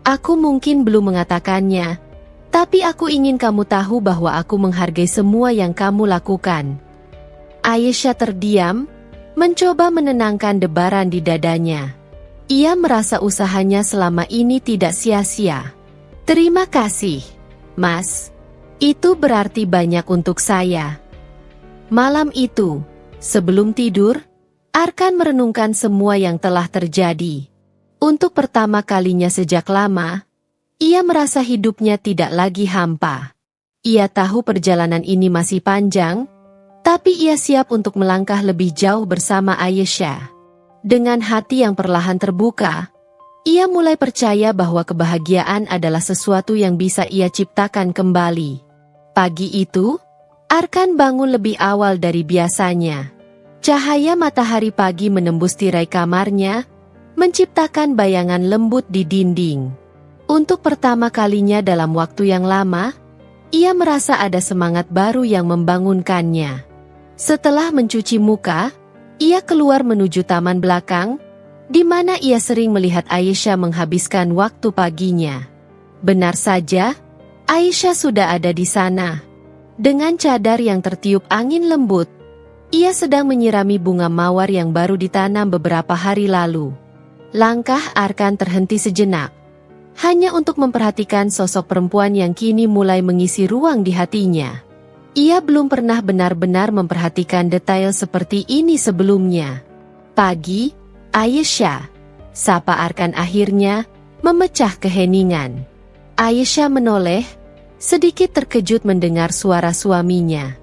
Aku mungkin belum mengatakannya, tapi aku ingin kamu tahu bahwa aku menghargai semua yang kamu lakukan." Aisyah terdiam, mencoba menenangkan debaran di dadanya. Ia merasa usahanya selama ini tidak sia-sia. "Terima kasih, Mas. Itu berarti banyak untuk saya." Malam itu, sebelum tidur, Arkan merenungkan semua yang telah terjadi. Untuk pertama kalinya sejak lama, ia merasa hidupnya tidak lagi hampa. Ia tahu perjalanan ini masih panjang, tapi ia siap untuk melangkah lebih jauh bersama Aisyah. Dengan hati yang perlahan terbuka, ia mulai percaya bahwa kebahagiaan adalah sesuatu yang bisa ia ciptakan kembali. Pagi itu, Arkan bangun lebih awal dari biasanya. Cahaya matahari pagi menembus tirai kamarnya, menciptakan bayangan lembut di dinding. Untuk pertama kalinya dalam waktu yang lama, ia merasa ada semangat baru yang membangunkannya. Setelah mencuci muka, ia keluar menuju taman belakang, di mana ia sering melihat Aisyah menghabiskan waktu paginya. Benar saja, Aisyah sudah ada di sana. Dengan cadar yang tertiup angin lembut, ia sedang menyirami bunga mawar yang baru ditanam beberapa hari lalu. Langkah Arkan terhenti sejenak, hanya untuk memperhatikan sosok perempuan yang kini mulai mengisi ruang di hatinya. Ia belum pernah benar-benar memperhatikan detail seperti ini sebelumnya. Pagi, Aisyah, sapa Arkan akhirnya, memecah keheningan. Aisyah menoleh, sedikit terkejut mendengar suara suaminya.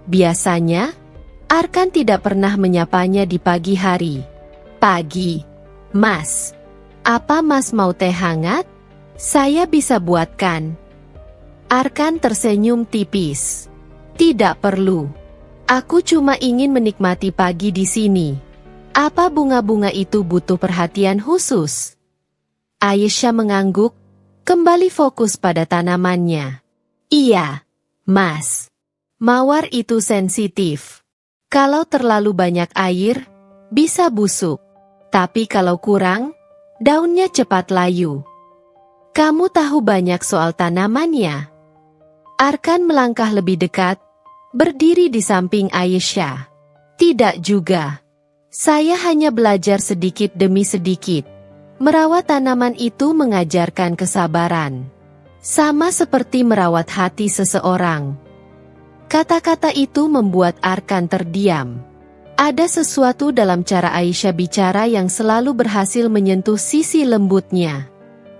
Biasanya, Arkan tidak pernah menyapanya di pagi hari. Pagi, Mas. Apa Mas mau teh hangat? Saya bisa buatkan. Arkan tersenyum tipis. Tidak perlu. Aku cuma ingin menikmati pagi di sini. Apa bunga-bunga itu butuh perhatian khusus? Aisyah mengangguk, kembali fokus pada tanamannya. Iya, Mas. Mawar itu sensitif. Kalau terlalu banyak air, bisa busuk. Tapi kalau kurang, daunnya cepat layu. Kamu tahu banyak soal tanamannya? Arkan melangkah lebih dekat, berdiri di samping Aisyah. Tidak juga. Saya hanya belajar sedikit demi sedikit. Merawat tanaman itu mengajarkan kesabaran. Sama seperti merawat hati seseorang. Kata-kata itu membuat Arkan terdiam. Ada sesuatu dalam cara Aisyah bicara yang selalu berhasil menyentuh sisi lembutnya.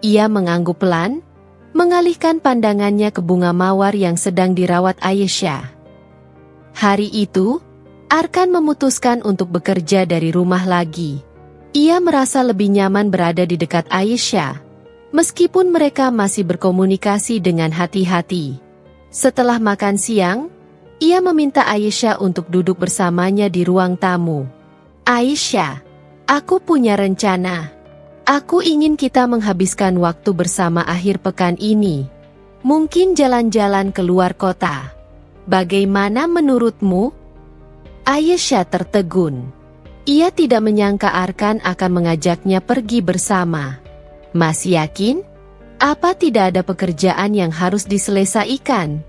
Ia mengangguk pelan, mengalihkan pandangannya ke bunga mawar yang sedang dirawat Aisyah. Hari itu, Arkan memutuskan untuk bekerja dari rumah lagi. Ia merasa lebih nyaman berada di dekat Aisyah, meskipun mereka masih berkomunikasi dengan hati-hati. Setelah makan siang, ia meminta Aisyah untuk duduk bersamanya di ruang tamu. Aisyah, aku punya rencana. Aku ingin kita menghabiskan waktu bersama akhir pekan ini. Mungkin jalan-jalan keluar kota. Bagaimana menurutmu? Aisyah tertegun. Ia tidak menyangka Arkan akan mengajaknya pergi bersama. Mas yakin? Apa tidak ada pekerjaan yang harus diselesaikan?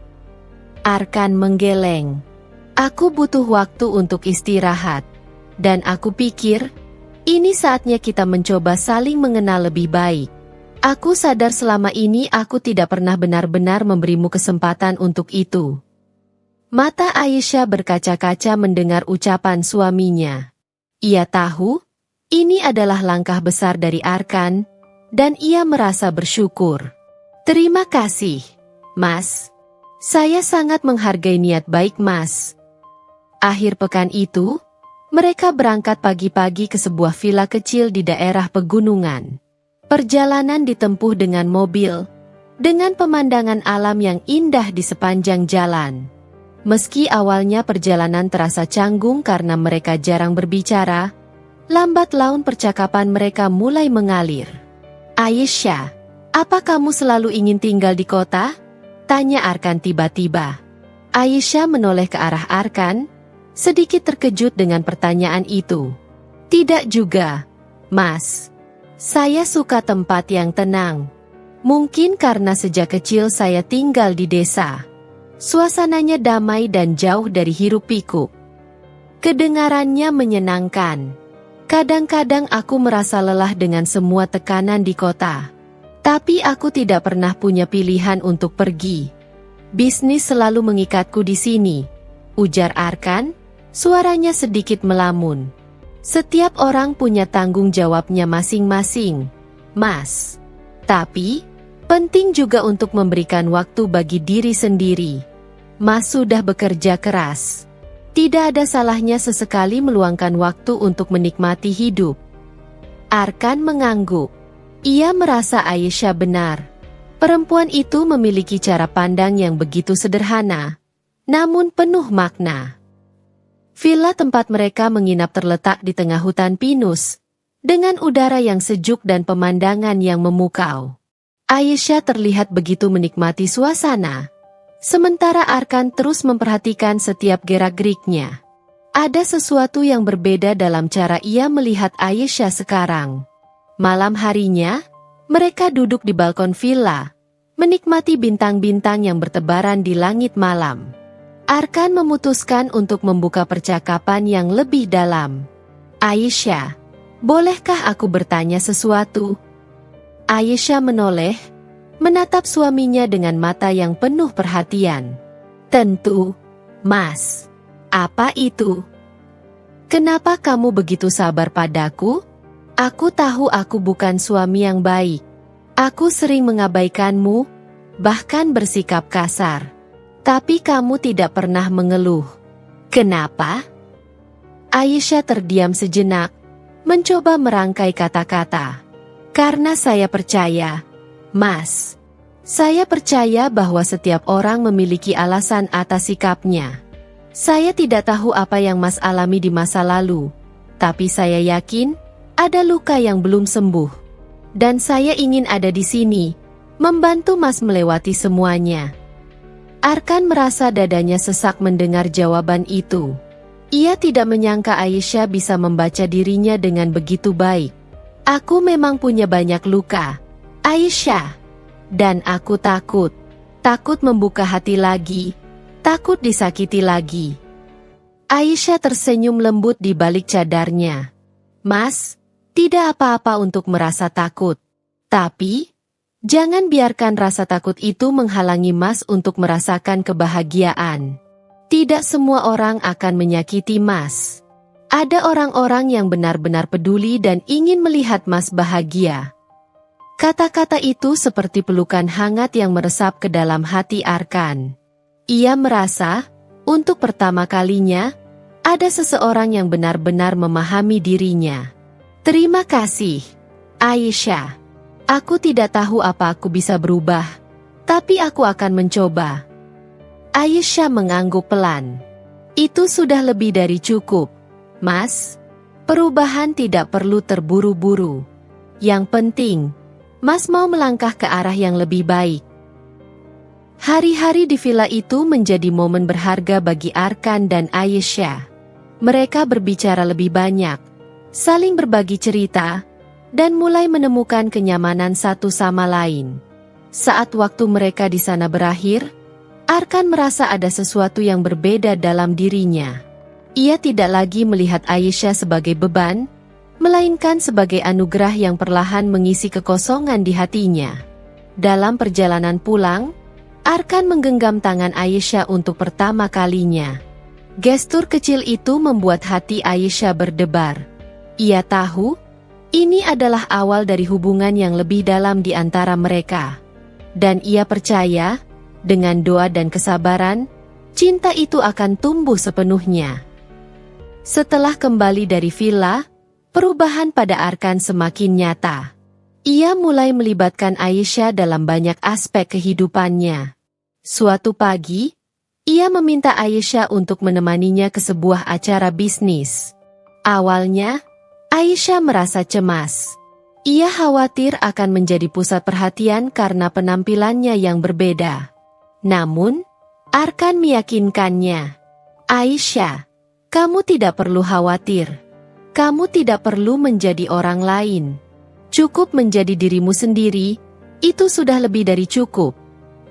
Arkan menggeleng. Aku butuh waktu untuk istirahat. Dan aku pikir, ini saatnya kita mencoba saling mengenal lebih baik. Aku sadar selama ini aku tidak pernah benar-benar memberimu kesempatan untuk itu. Mata Aisyah berkaca-kaca mendengar ucapan suaminya. Ia tahu, ini adalah langkah besar dari Arkan, dan ia merasa bersyukur. Terima kasih, Mas. Saya sangat menghargai niat baik Mas. Akhir pekan itu, mereka berangkat pagi-pagi ke sebuah villa kecil di daerah pegunungan. Perjalanan ditempuh dengan mobil, dengan pemandangan alam yang indah di sepanjang jalan. Meski awalnya perjalanan terasa canggung karena mereka jarang berbicara, lambat laun percakapan mereka mulai mengalir. Aisyah, apa kamu selalu ingin tinggal di kota? Tanya Arkan tiba-tiba. Aisyah menoleh ke arah Arkan, sedikit terkejut dengan pertanyaan itu. Tidak juga, Mas. Saya suka tempat yang tenang. Mungkin karena sejak kecil saya tinggal di desa. Suasananya damai dan jauh dari hiruk-pikuk. Kedengarannya menyenangkan. Kadang-kadang aku merasa lelah dengan semua tekanan di kota. Tapi aku tidak pernah punya pilihan untuk pergi. Bisnis selalu mengikatku di sini, ujar Arkan, suaranya sedikit melamun. Setiap orang punya tanggung jawabnya masing-masing, Mas. Tapi, penting juga untuk memberikan waktu bagi diri sendiri. Mas sudah bekerja keras. Tidak ada salahnya sesekali meluangkan waktu untuk menikmati hidup. Arkan mengangguk. Ia merasa Aisyah benar. Perempuan itu memiliki cara pandang yang begitu sederhana. namun penuh makna. Villa tempat mereka menginap terletak di tengah hutan pinus, dengan udara yang sejuk dan pemandangan yang memukau. Aisyah terlihat begitu menikmati suasana, sementara Arkan terus memperhatikan setiap gerak-geriknya. Ada sesuatu yang berbeda dalam cara ia melihat Aisyah sekarang. Malam harinya, mereka duduk di balkon villa, menikmati bintang-bintang yang bertebaran di langit malam. Arkan memutuskan untuk membuka percakapan yang lebih dalam. Aisyah, bolehkah aku bertanya sesuatu? Aisyah menoleh, menatap suaminya dengan mata yang penuh perhatian. Tentu, Mas. Apa itu? Kenapa kamu begitu sabar padaku? Aku tahu aku bukan suami yang baik. Aku sering mengabaikanmu, bahkan bersikap kasar. Tapi kamu tidak pernah mengeluh. Kenapa? Aisyah terdiam sejenak, mencoba merangkai kata-kata. Karena saya percaya, Mas. Saya percaya bahwa setiap orang memiliki alasan atas sikapnya. Saya tidak tahu apa yang Mas alami di masa lalu, tapi saya yakin ada luka yang belum sembuh. Dan saya ingin ada di sini, membantu Mas melewati semuanya. Arkan merasa dadanya sesak mendengar jawaban itu. Ia tidak menyangka Aisyah bisa membaca dirinya dengan begitu baik. Aku memang punya banyak luka, Aisyah. Dan aku takut. Takut membuka hati lagi. Takut disakiti lagi. Aisyah tersenyum lembut di balik cadarnya. Mas, tidak apa-apa untuk merasa takut. Tapi, jangan biarkan rasa takut itu menghalangi Mas untuk merasakan kebahagiaan. Tidak semua orang akan menyakiti Mas. Ada orang-orang yang benar-benar peduli dan ingin melihat Mas bahagia. Kata-kata itu seperti pelukan hangat yang meresap ke dalam hati Arkan. Ia merasa, untuk pertama kalinya, ada seseorang yang benar-benar memahami dirinya. Terima kasih, Aisyah. Aku tidak tahu apa aku bisa berubah, tapi aku akan mencoba. Aisyah mengangguk pelan. Itu sudah lebih dari cukup, Mas. Perubahan tidak perlu terburu-buru. Yang penting, Mas mau melangkah ke arah yang lebih baik. Hari-hari di villa itu menjadi momen berharga bagi Arkan dan Aisyah. Mereka berbicara lebih banyak, saling berbagi cerita, dan mulai menemukan kenyamanan satu sama lain. Saat waktu mereka di sana berakhir, Arkan merasa ada sesuatu yang berbeda dalam dirinya. Ia tidak lagi melihat Aisyah sebagai beban, melainkan sebagai anugerah yang perlahan mengisi kekosongan di hatinya. Dalam perjalanan pulang, Arkan menggenggam tangan Aisyah untuk pertama kalinya. Gestur kecil itu membuat hati Aisyah berdebar. Ia tahu, ini adalah awal dari hubungan yang lebih dalam di antara mereka. Dan ia percaya, dengan doa dan kesabaran, cinta itu akan tumbuh sepenuhnya. Setelah kembali dari villa, perubahan pada Arkan semakin nyata. Ia mulai melibatkan Aisyah dalam banyak aspek kehidupannya. Suatu pagi, ia meminta Aisyah untuk menemaninya ke sebuah acara bisnis. Awalnya, Aisyah merasa cemas. Ia khawatir akan menjadi pusat perhatian karena penampilannya yang berbeda. Namun, Arkan meyakinkannya, Aisyah, kamu tidak perlu khawatir. Kamu tidak perlu menjadi orang lain. Cukup menjadi dirimu sendiri, itu sudah lebih dari cukup,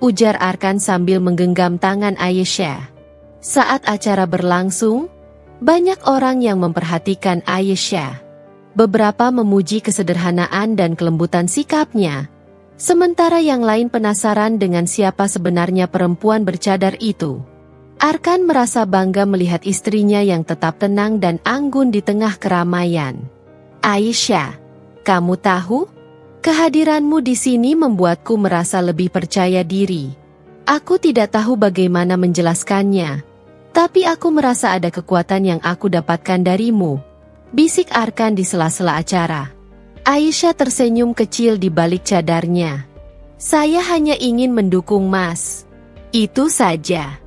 ujar Arkan sambil menggenggam tangan Aisyah. Saat acara berlangsung, banyak orang yang memperhatikan Aisyah. Beberapa memuji kesederhanaan dan kelembutan sikapnya, sementara yang lain penasaran dengan siapa sebenarnya perempuan bercadar itu. Arkan merasa bangga melihat istrinya yang tetap tenang dan anggun di tengah keramaian. Aisyah, kamu tahu, kehadiranmu di sini membuatku merasa lebih percaya diri. Aku tidak tahu bagaimana menjelaskannya, tapi aku merasa ada kekuatan yang aku dapatkan darimu, bisik Arkan di sela-sela acara. Aisyah tersenyum kecil di balik cadarnya. Saya hanya ingin mendukung Mas. Itu saja.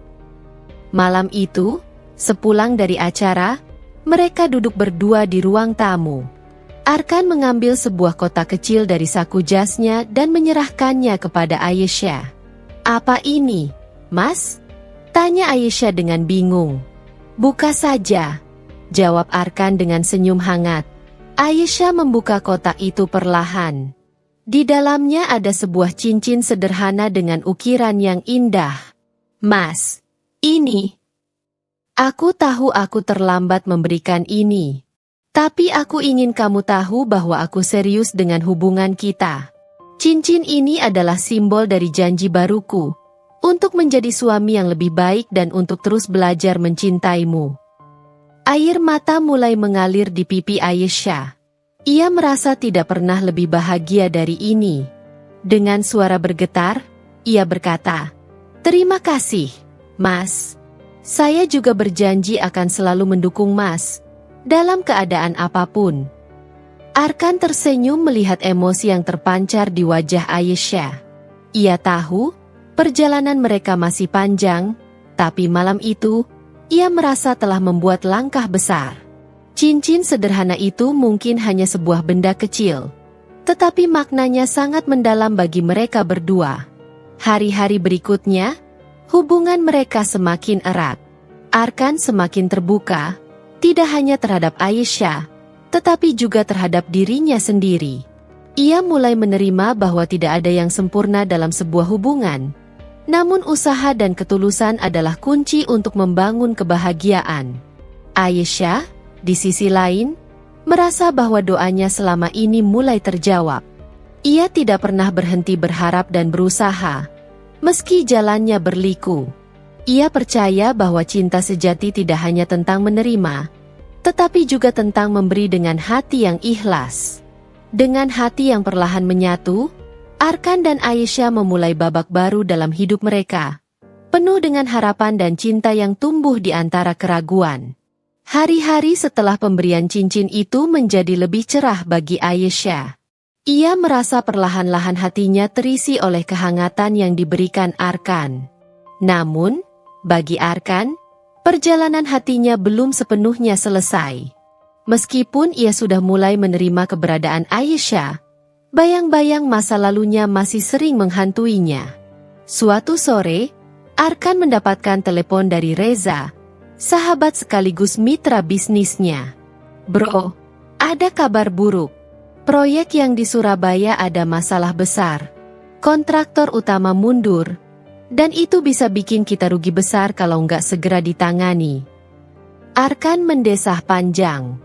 Malam itu, sepulang dari acara, mereka duduk berdua di ruang tamu. Arkan mengambil sebuah kotak kecil dari saku jasnya dan menyerahkannya kepada Aisyah. "Apa ini, Mas?" tanya Aisyah dengan bingung. "Buka saja," jawab Arkan dengan senyum hangat. Aisyah membuka kotak itu perlahan. Di dalamnya ada sebuah cincin sederhana dengan ukiran yang indah. "Mas, ini. Aku tahu aku terlambat memberikan ini. Tapi aku ingin kamu tahu bahwa aku serius dengan hubungan kita. Cincin ini adalah simbol dari janji baruku, untuk menjadi suami yang lebih baik dan untuk terus belajar mencintaimu." Air mata mulai mengalir di pipi Aisyah. Ia merasa tidak pernah lebih bahagia dari ini. Dengan suara bergetar, ia berkata, "Terima kasih, Mas. Saya juga berjanji akan selalu mendukung Mas, dalam keadaan apapun." Arkan tersenyum melihat emosi yang terpancar di wajah Aisyah. Ia tahu, perjalanan mereka masih panjang, tapi malam itu, ia merasa telah membuat langkah besar. Cincin sederhana itu mungkin hanya sebuah benda kecil, tetapi maknanya sangat mendalam bagi mereka berdua. Hari-hari berikutnya, hubungan mereka semakin erat. Arkan semakin terbuka, tidak hanya terhadap Aisyah, tetapi juga terhadap dirinya sendiri. Ia mulai menerima bahwa tidak ada yang sempurna dalam sebuah hubungan. Namun usaha dan ketulusan adalah kunci untuk membangun kebahagiaan. Aisyah, di sisi lain, merasa bahwa doanya selama ini mulai terjawab. Ia tidak pernah berhenti berharap dan berusaha, meski jalannya berliku. Ia percaya bahwa cinta sejati tidak hanya tentang menerima, tetapi juga tentang memberi dengan hati yang ikhlas. Dengan hati yang perlahan menyatu, Arkan dan Aisyah memulai babak baru dalam hidup mereka, penuh dengan harapan dan cinta yang tumbuh di antara keraguan. Hari-hari setelah pemberian cincin itu menjadi lebih cerah bagi Aisyah. Ia merasa perlahan-lahan hatinya terisi oleh kehangatan yang diberikan Arkan. Namun, bagi Arkan, perjalanan hatinya belum sepenuhnya selesai. Meskipun ia sudah mulai menerima keberadaan Aisyah, bayang-bayang masa lalunya masih sering menghantuinya. Suatu sore, Arkan mendapatkan telepon dari Reza, sahabat sekaligus mitra bisnisnya. "Bro, ada kabar buruk. Proyek yang di Surabaya ada masalah besar. Kontraktor utama mundur, dan itu bisa bikin kita rugi besar kalau nggak segera ditangani." Arkan mendesah panjang.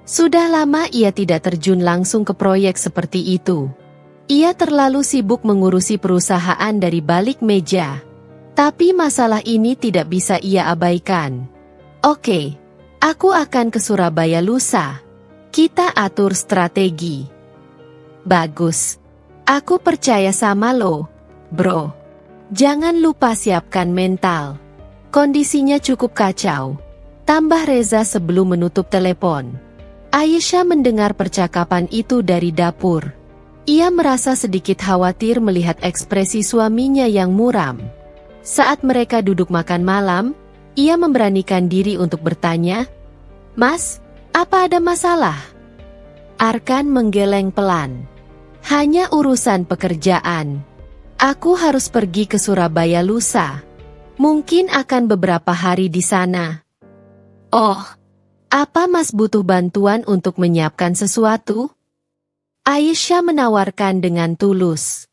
Sudah lama ia tidak terjun langsung ke proyek seperti itu. Ia terlalu sibuk mengurusi perusahaan dari balik meja. Tapi masalah ini tidak bisa ia abaikan. "Oke, aku akan ke Surabaya lusa. Kita atur strategi." "Bagus. Aku percaya sama lo, bro. Jangan lupa siapkan mental. Kondisinya cukup kacau," tambah Reza sebelum menutup telepon. Aisyah mendengar percakapan itu dari dapur. Ia merasa sedikit khawatir melihat ekspresi suaminya yang muram. Saat mereka duduk makan malam, ia memberanikan diri untuk bertanya, "Mas, apa ada masalah?" Arkan menggeleng pelan. "Hanya urusan pekerjaan. Aku harus pergi ke Surabaya lusa. Mungkin akan beberapa hari di sana." "Oh, apa Mas butuh bantuan untuk menyiapkan sesuatu?" Aisyah menawarkan dengan tulus.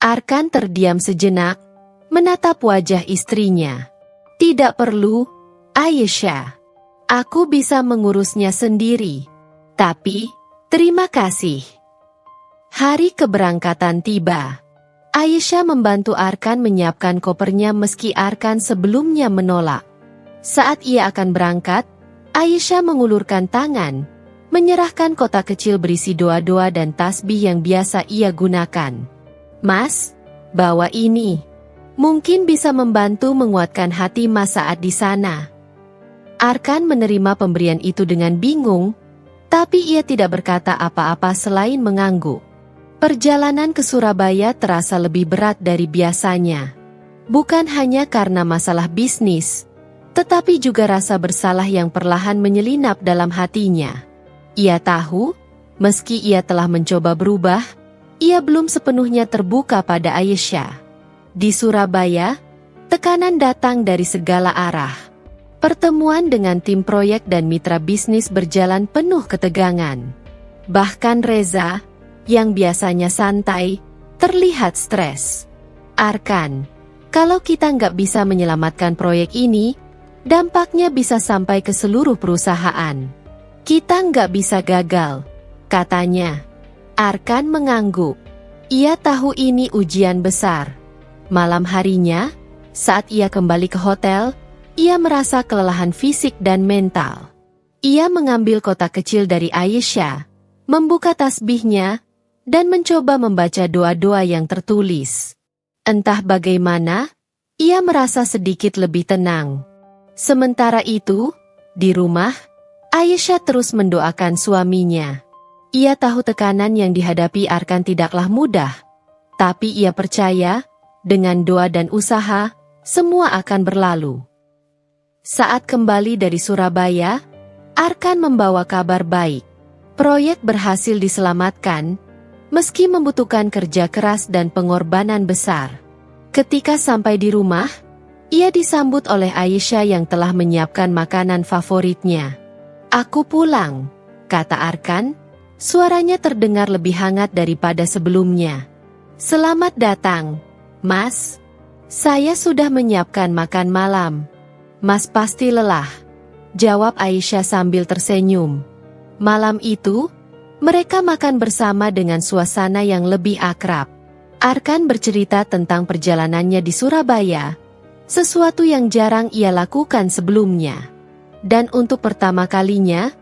Arkan terdiam sejenak, menatap wajah istrinya. "Tidak perlu, Aisyah. Aku bisa mengurusnya sendiri. Tapi, terima kasih." Hari keberangkatan tiba. Aisyah membantu Arkan menyiapkan kopernya meski Arkan sebelumnya menolak. Saat ia akan berangkat, Aisyah mengulurkan tangan, menyerahkan kotak kecil berisi doa-doa dan tasbih yang biasa ia gunakan. "Mas, bawa ini. Mungkin bisa membantu menguatkan hati Mas saat di sana." Arkan menerima pemberian itu dengan bingung, tapi ia tidak berkata apa-apa selain mengangguk. Perjalanan ke Surabaya terasa lebih berat dari biasanya. Bukan hanya karena masalah bisnis, tetapi juga rasa bersalah yang perlahan menyelinap dalam hatinya. Ia tahu, meski ia telah mencoba berubah, ia belum sepenuhnya terbuka pada Aisyah. Di Surabaya, tekanan datang dari segala arah. Pertemuan dengan tim proyek dan mitra bisnis berjalan penuh ketegangan. Bahkan Reza, yang biasanya santai, terlihat stres. "Arkan, kalau kita nggak bisa menyelamatkan proyek ini, dampaknya bisa sampai ke seluruh perusahaan. Kita nggak bisa gagal," katanya. Arkan mengangguk. Ia tahu ini ujian besar. Malam harinya, saat ia kembali ke hotel, ia merasa kelelahan fisik dan mental. Ia mengambil kotak kecil dari Aisyah, membuka tasbihnya, dan mencoba membaca doa-doa yang tertulis. Entah bagaimana, ia merasa sedikit lebih tenang. Sementara itu, di rumah, Aisyah terus mendoakan suaminya. Ia tahu tekanan yang dihadapi Arkan tidaklah mudah, tapi ia percaya, dengan doa dan usaha, semua akan berlalu. Saat kembali dari Surabaya, Arkan membawa kabar baik. Proyek berhasil diselamatkan, meski membutuhkan kerja keras dan pengorbanan besar. Ketika sampai di rumah, ia disambut oleh Aisyah yang telah menyiapkan makanan favoritnya. "Aku pulang," kata Arkan, suaranya terdengar lebih hangat daripada sebelumnya. "Selamat datang, Mas. Saya sudah menyiapkan makan malam." "Mas pasti lelah," jawab Aisyah sambil tersenyum. Malam itu, mereka makan bersama dengan suasana yang lebih akrab. Arkan bercerita tentang perjalanannya di Surabaya, sesuatu yang jarang ia lakukan sebelumnya. Dan untuk pertama kalinya,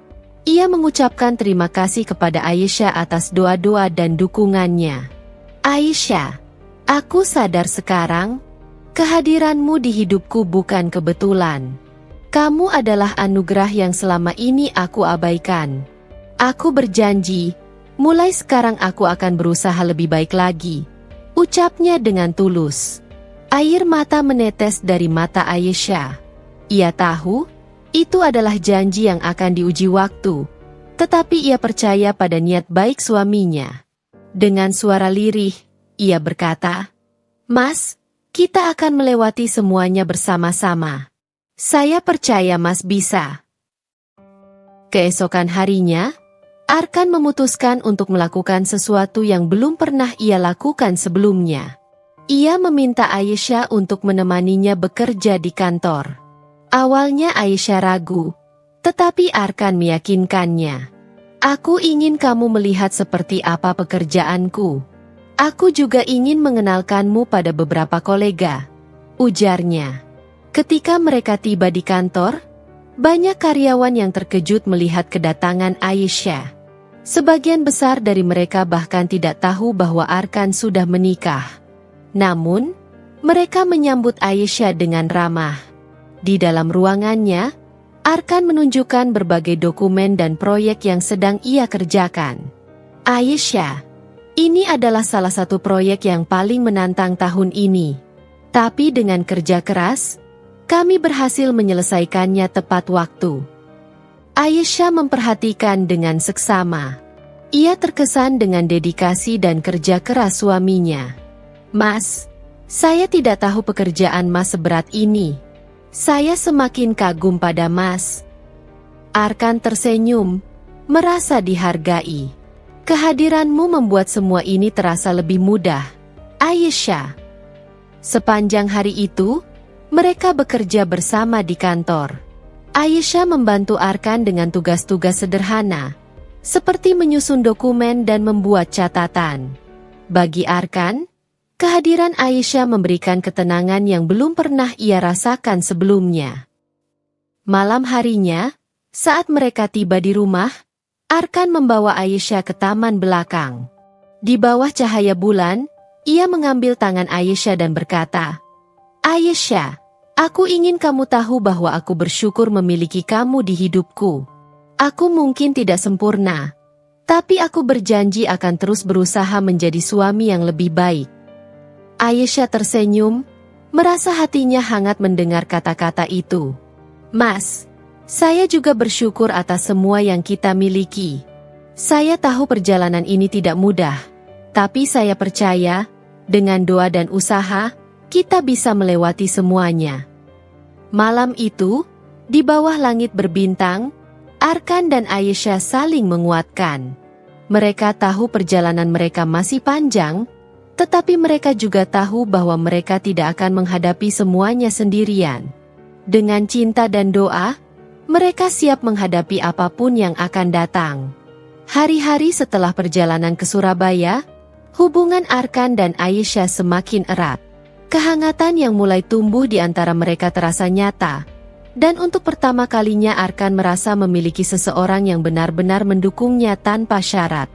ia mengucapkan terima kasih kepada Aisyah atas doa-doa dan dukungannya. "Aisyah, aku sadar sekarang, kehadiranmu di hidupku bukan kebetulan. Kamu adalah anugerah yang selama ini aku abaikan. Aku berjanji, mulai sekarang aku akan berusaha lebih baik lagi," ucapnya dengan tulus. Air mata menetes dari mata Aisyah. Ia tahu, itu adalah janji yang akan diuji waktu, tetapi ia percaya pada niat baik suaminya. Dengan suara lirih, ia berkata, "Mas, kita akan melewati semuanya bersama-sama. Saya percaya Mas bisa." Keesokan harinya, Arkan memutuskan untuk melakukan sesuatu yang belum pernah ia lakukan sebelumnya. Ia meminta Aisyah untuk menemaninya bekerja di kantor. Awalnya Aisyah ragu, tetapi Arkan meyakinkannya. "Aku ingin kamu melihat seperti apa pekerjaanku. Aku juga ingin mengenalkanmu pada beberapa kolega," ujarnya. Ketika mereka tiba di kantor, banyak karyawan yang terkejut melihat kedatangan Aisyah. Sebagian besar dari mereka bahkan tidak tahu bahwa Arkan sudah menikah. Namun, mereka menyambut Aisyah dengan ramah. Di dalam ruangannya, Arkan menunjukkan berbagai dokumen dan proyek yang sedang ia kerjakan. "Aisyah, ini adalah salah satu proyek yang paling menantang tahun ini. Tapi dengan kerja keras, kami berhasil menyelesaikannya tepat waktu." Aisyah memperhatikan dengan seksama. Ia terkesan dengan dedikasi dan kerja keras suaminya. "Mas, saya tidak tahu pekerjaan Mas seberat ini. Saya semakin kagum pada Mas." Arkan tersenyum, merasa dihargai. "Kehadiranmu membuat semua ini terasa lebih mudah, Aisyah." Sepanjang hari itu, mereka bekerja bersama di kantor. Aisyah membantu Arkan dengan tugas-tugas sederhana, seperti menyusun dokumen dan membuat catatan. Bagi Arkan, kehadiran Aisyah memberikan ketenangan yang belum pernah ia rasakan sebelumnya. Malam harinya, saat mereka tiba di rumah, Arkan membawa Aisyah ke taman belakang. Di bawah cahaya bulan, ia mengambil tangan Aisyah dan berkata, "Aisyah, aku ingin kamu tahu bahwa aku bersyukur memiliki kamu di hidupku. Aku mungkin tidak sempurna, tapi aku berjanji akan terus berusaha menjadi suami yang lebih baik." Aisyah tersenyum, merasa hatinya hangat mendengar kata-kata itu. Mas, saya juga bersyukur atas semua yang kita miliki. Saya tahu perjalanan ini tidak mudah, tapi saya percaya, dengan doa dan usaha, kita bisa melewati semuanya. Malam itu, di bawah langit berbintang, Arkan dan Aisyah saling menguatkan. Mereka tahu perjalanan mereka masih panjang, tetapi mereka juga tahu bahwa mereka tidak akan menghadapi semuanya sendirian. Dengan cinta dan doa, mereka siap menghadapi apapun yang akan datang. Hari-hari setelah perjalanan ke Surabaya, hubungan Arkan dan Aisyah semakin erat. Kehangatan yang mulai tumbuh di antara mereka terasa nyata, dan untuk pertama kalinya Arkan merasa memiliki seseorang yang benar-benar mendukungnya tanpa syarat.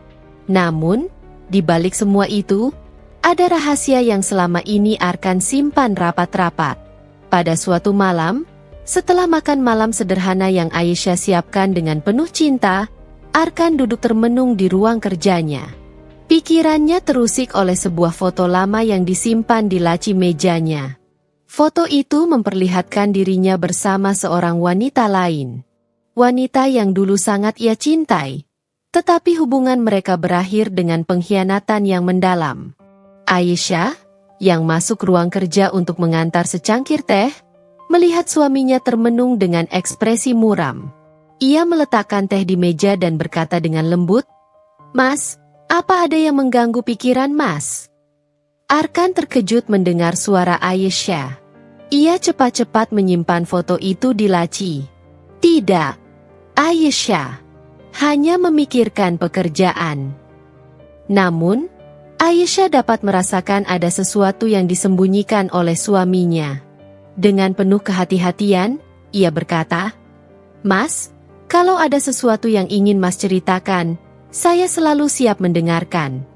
Namun, di balik semua itu, ada rahasia yang selama ini Arkan simpan rapat-rapat. Pada suatu malam, setelah makan malam sederhana yang Aisyah siapkan dengan penuh cinta, Arkan duduk termenung di ruang kerjanya. Pikirannya terusik oleh sebuah foto lama yang disimpan di laci mejanya. Foto itu memperlihatkan dirinya bersama seorang wanita lain. Wanita yang dulu sangat ia cintai. Tetapi hubungan mereka berakhir dengan pengkhianatan yang mendalam. Aisyah, yang masuk ruang kerja untuk mengantar secangkir teh, melihat suaminya termenung dengan ekspresi muram. Ia meletakkan teh di meja dan berkata dengan lembut, "Mas, apa ada yang mengganggu pikiran Mas?" Arkan terkejut mendengar suara Aisyah. Ia cepat-cepat menyimpan foto itu di laci. "Tidak, Aisyah. Hanya memikirkan pekerjaan." Namun, Aisyah dapat merasakan ada sesuatu yang disembunyikan oleh suaminya. Dengan penuh kehati-hatian, ia berkata, "Mas, kalau ada sesuatu yang ingin Mas ceritakan, saya selalu siap mendengarkan."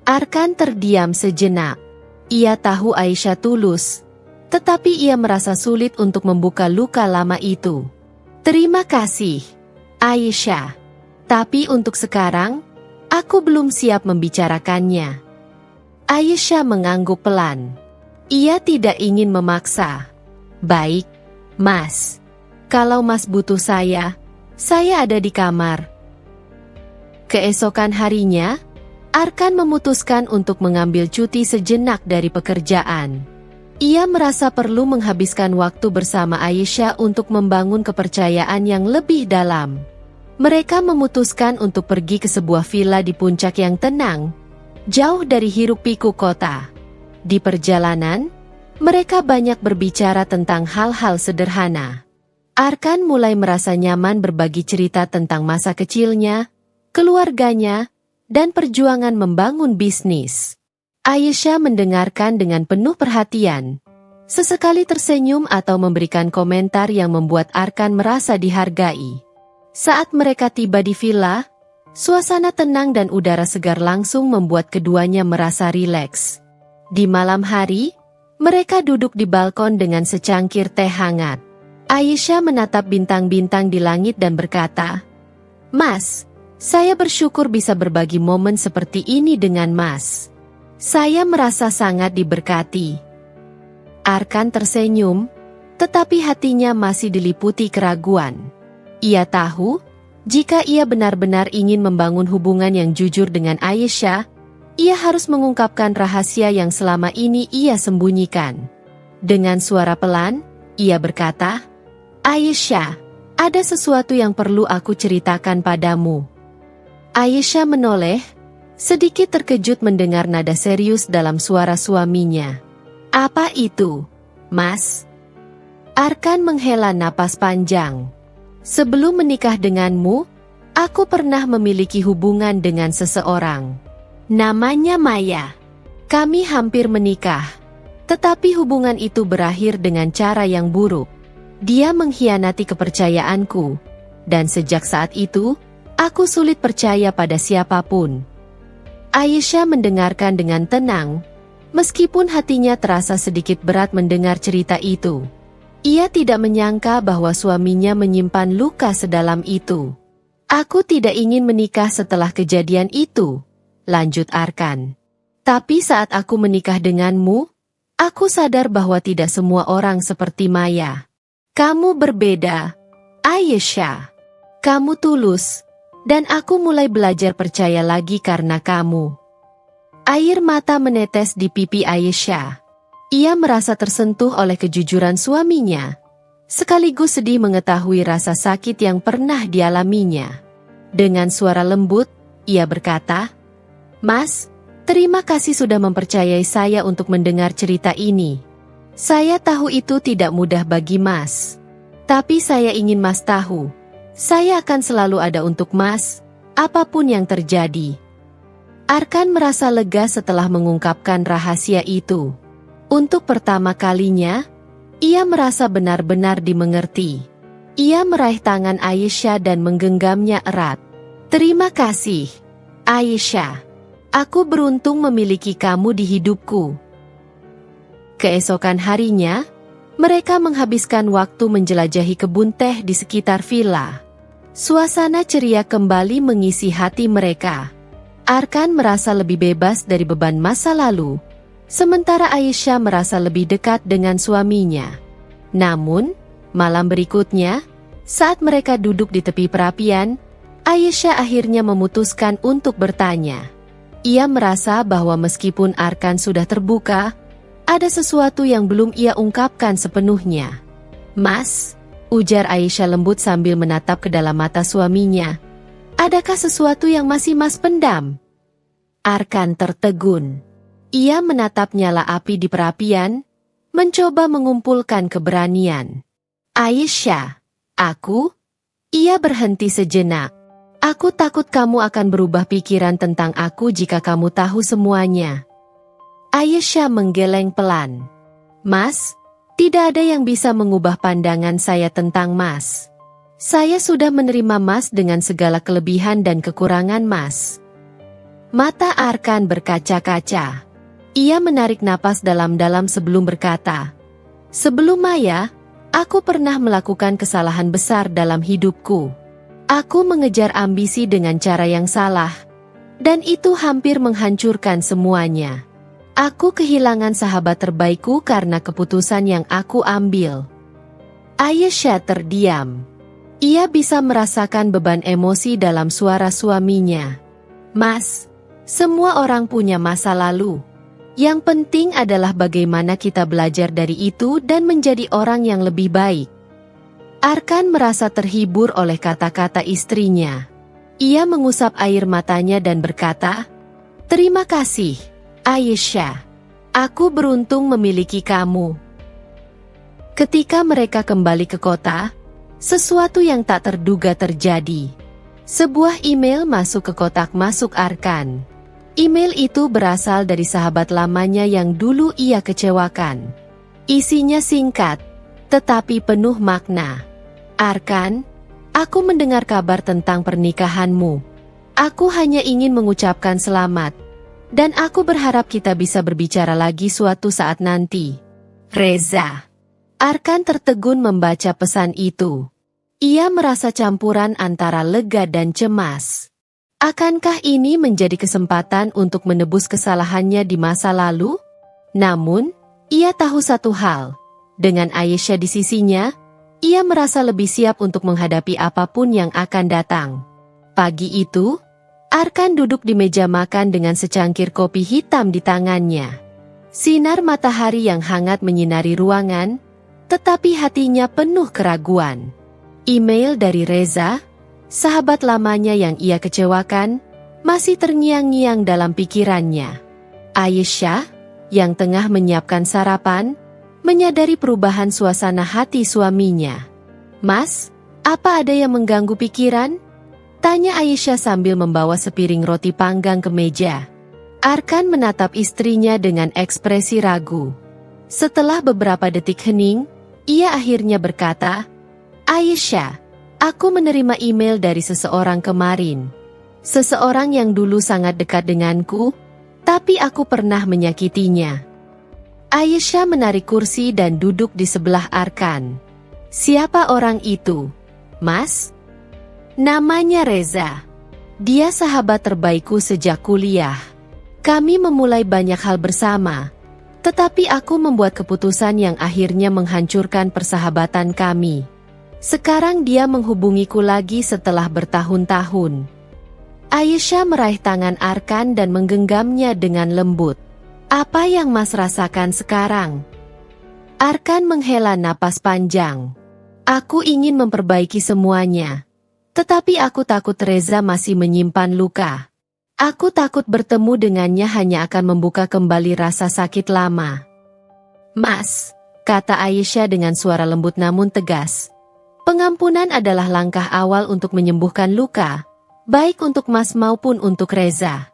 Arkan terdiam sejenak. Ia tahu Aisyah tulus, tetapi ia merasa sulit untuk membuka luka lama itu. "Terima kasih, Aisyah. Tapi untuk sekarang, aku belum siap membicarakannya." Aisyah mengangguk pelan. Ia tidak ingin memaksa. "Baik, Mas. Kalau Mas butuh saya ada di kamar." Keesokan harinya, Arkan memutuskan untuk mengambil cuti sejenak dari pekerjaan. Ia merasa perlu menghabiskan waktu bersama Aisyah untuk membangun kepercayaan yang lebih dalam. Mereka memutuskan untuk pergi ke sebuah villa di puncak yang tenang, jauh dari hiruk-pikuk kota. Di perjalanan, mereka banyak berbicara tentang hal-hal sederhana. Arkan mulai merasa nyaman berbagi cerita tentang masa kecilnya, keluarganya, dan perjuangan membangun bisnis. Aisyah mendengarkan dengan penuh perhatian, sesekali tersenyum atau memberikan komentar yang membuat Arkan merasa dihargai. Saat mereka tiba di villa, suasana tenang dan udara segar langsung membuat keduanya merasa rileks. Di malam hari, mereka duduk di balkon dengan secangkir teh hangat. Aisyah menatap bintang-bintang di langit dan berkata, "Mas, saya bersyukur bisa berbagi momen seperti ini dengan Mas. Saya merasa sangat diberkati." Arkan tersenyum, tetapi hatinya masih diliputi keraguan. Ia tahu, jika ia benar-benar ingin membangun hubungan yang jujur dengan Aisyah, ia harus mengungkapkan rahasia yang selama ini ia sembunyikan. Dengan suara pelan, ia berkata, "Aisyah, ada sesuatu yang perlu aku ceritakan padamu." Aisyah menoleh, sedikit terkejut mendengar nada serius dalam suara suaminya. "Apa itu, Mas?" Arkan menghela napas panjang. "Sebelum menikah denganmu, aku pernah memiliki hubungan dengan seseorang. Namanya Maya. Kami hampir menikah, tetapi hubungan itu berakhir dengan cara yang buruk. Dia mengkhianati kepercayaanku, dan sejak saat itu, aku sulit percaya pada siapapun." Aisyah mendengarkan dengan tenang, meskipun hatinya terasa sedikit berat mendengar cerita itu. Ia tidak menyangka bahwa suaminya menyimpan luka sedalam itu. "Aku tidak ingin menikah setelah kejadian itu," lanjut Arkan. "Tapi saat aku menikah denganmu, aku sadar bahwa tidak semua orang seperti Maya. Kamu berbeda, Aisyah. Kamu tulus, dan aku mulai belajar percaya lagi karena kamu. Air mata menetes di pipi Aisyah. Ia merasa tersentuh oleh kejujuran suaminya, sekaligus sedih mengetahui rasa sakit yang pernah dialaminya. Dengan suara lembut, ia berkata, "Mas, terima kasih sudah mempercayai saya untuk mendengar cerita ini. Saya tahu itu tidak mudah bagi Mas. Tapi saya ingin Mas tahu, saya akan selalu ada untuk Mas, apapun yang terjadi." Arkan merasa lega setelah mengungkapkan rahasia itu. Untuk pertama kalinya, ia merasa benar-benar dimengerti. Ia meraih tangan Aisyah dan menggenggamnya erat. "Terima kasih, Aisyah. Aku beruntung memiliki kamu di hidupku." Keesokan harinya, mereka menghabiskan waktu menjelajahi kebun teh di sekitar villa. Suasana ceria kembali mengisi hati mereka. Arkan merasa lebih bebas dari beban masa lalu, sementara Aisyah merasa lebih dekat dengan suaminya. Namun, malam berikutnya, saat mereka duduk di tepi perapian, Aisyah akhirnya memutuskan untuk bertanya. Ia merasa bahwa meskipun Arkan sudah terbuka, ada sesuatu yang belum ia ungkapkan sepenuhnya. "Mas," ujar Aisyah lembut sambil menatap ke dalam mata suaminya, "adakah sesuatu yang masih Mas pendam?" Arkan tertegun. Ia menatap nyala api di perapian, mencoba mengumpulkan keberanian. "Aisyah, aku?" Ia berhenti sejenak. "Aku takut kamu akan berubah pikiran tentang aku jika kamu tahu semuanya." Aisyah menggeleng pelan. "Mas, tidak ada yang bisa mengubah pandangan saya tentang Mas. Saya sudah menerima Mas dengan segala kelebihan dan kekurangan Mas." Mata Arkan berkaca-kaca. Ia menarik napas dalam-dalam sebelum berkata, "Sebelum Maya, aku pernah melakukan kesalahan besar dalam hidupku. Aku mengejar ambisi dengan cara yang salah, dan itu hampir menghancurkan semuanya. Aku kehilangan sahabat terbaikku karena keputusan yang aku ambil." Aisyah terdiam. Ia bisa merasakan beban emosi dalam suara suaminya. "Mas, semua orang punya masa lalu. Yang penting adalah bagaimana kita belajar dari itu dan menjadi orang yang lebih baik." Arkan merasa terhibur oleh kata-kata istrinya. Ia mengusap air matanya dan berkata, "Terima kasih, Aisyah. Aku beruntung memiliki kamu." Ketika mereka kembali ke kota, sesuatu yang tak terduga terjadi. Sebuah email masuk ke kotak masuk Arkan. Email itu berasal dari sahabat lamanya yang dulu ia kecewakan. Isinya singkat, tetapi penuh makna. "Arkan, aku mendengar kabar tentang pernikahanmu. Aku hanya ingin mengucapkan selamat. Dan aku berharap kita bisa berbicara lagi suatu saat nanti. Reza." Arkan tertegun membaca pesan itu. Ia merasa campuran antara lega dan cemas. Akankah ini menjadi kesempatan untuk menebus kesalahannya di masa lalu? Namun, ia tahu satu hal. Dengan Aisyah di sisinya, ia merasa lebih siap untuk menghadapi apapun yang akan datang. Pagi itu, Arkan duduk di meja makan dengan secangkir kopi hitam di tangannya. Sinar matahari yang hangat menyinari ruangan, tetapi hatinya penuh keraguan. Email dari Reza, sahabat lamanya yang ia kecewakan, masih terngiang-ngiang dalam pikirannya. Aisyah, yang tengah menyiapkan sarapan, menyadari perubahan suasana hati suaminya. "Mas, apa ada yang mengganggu pikiran?" tanya Aisyah sambil membawa sepiring roti panggang ke meja. Arkan menatap istrinya dengan ekspresi ragu. Setelah beberapa detik hening, ia akhirnya berkata, "Aisyah, aku menerima email dari seseorang kemarin. Seseorang yang dulu sangat dekat denganku, tapi aku pernah menyakitinya." Aisyah menarik kursi dan duduk di sebelah Arkan. "Siapa orang itu, Mas?" "Namanya Reza. Dia sahabat terbaikku sejak kuliah. Kami memulai banyak hal bersama. Tetapi aku membuat keputusan yang akhirnya menghancurkan persahabatan kami. Sekarang dia menghubungiku lagi setelah bertahun-tahun. Aisyah meraih tangan Arkan dan menggenggamnya dengan lembut. Apa yang Mas rasakan sekarang? Arkan menghela napas panjang. Aku ingin memperbaiki semuanya. Tetapi aku takut Reza masih menyimpan luka. Aku takut bertemu dengannya hanya akan membuka kembali rasa sakit lama. Mas, kata Aisyah dengan suara lembut namun tegas. Pengampunan adalah langkah awal untuk menyembuhkan luka, baik untuk Mas maupun untuk Reza.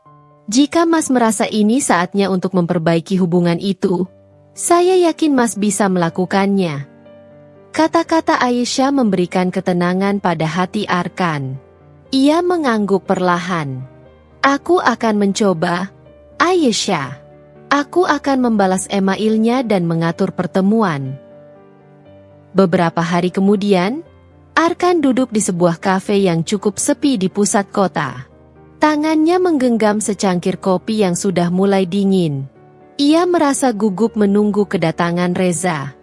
Jika Mas merasa ini saatnya untuk memperbaiki hubungan itu, saya yakin Mas bisa melakukannya. Kata-kata Aisyah memberikan ketenangan pada hati Arkan. Ia mengangguk perlahan. Aku akan mencoba, Aisyah. Aku akan membalas emailnya dan mengatur pertemuan. Beberapa hari kemudian, Arkan duduk di sebuah kafe yang cukup sepi di pusat kota. Tangannya menggenggam secangkir kopi yang sudah mulai dingin. Ia merasa gugup menunggu kedatangan Reza.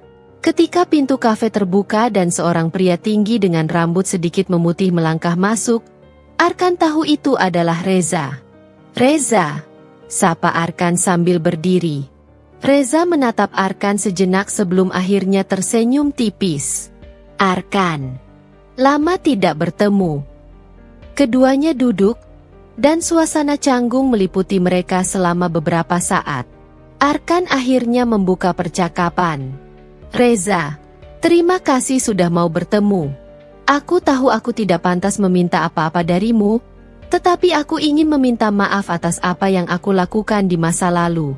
Ketika pintu kafe terbuka dan seorang pria tinggi dengan rambut sedikit memutih melangkah masuk, Arkan tahu itu adalah Reza. Reza, sapa Arkan sambil berdiri. Reza menatap Arkan sejenak sebelum akhirnya tersenyum tipis. Arkan, lama tidak bertemu. Keduanya duduk, dan suasana canggung meliputi mereka selama beberapa saat. Arkan akhirnya membuka percakapan. Reza, terima kasih sudah mau bertemu. Aku tahu aku tidak pantas meminta apa-apa darimu, tetapi aku ingin meminta maaf atas apa yang aku lakukan di masa lalu.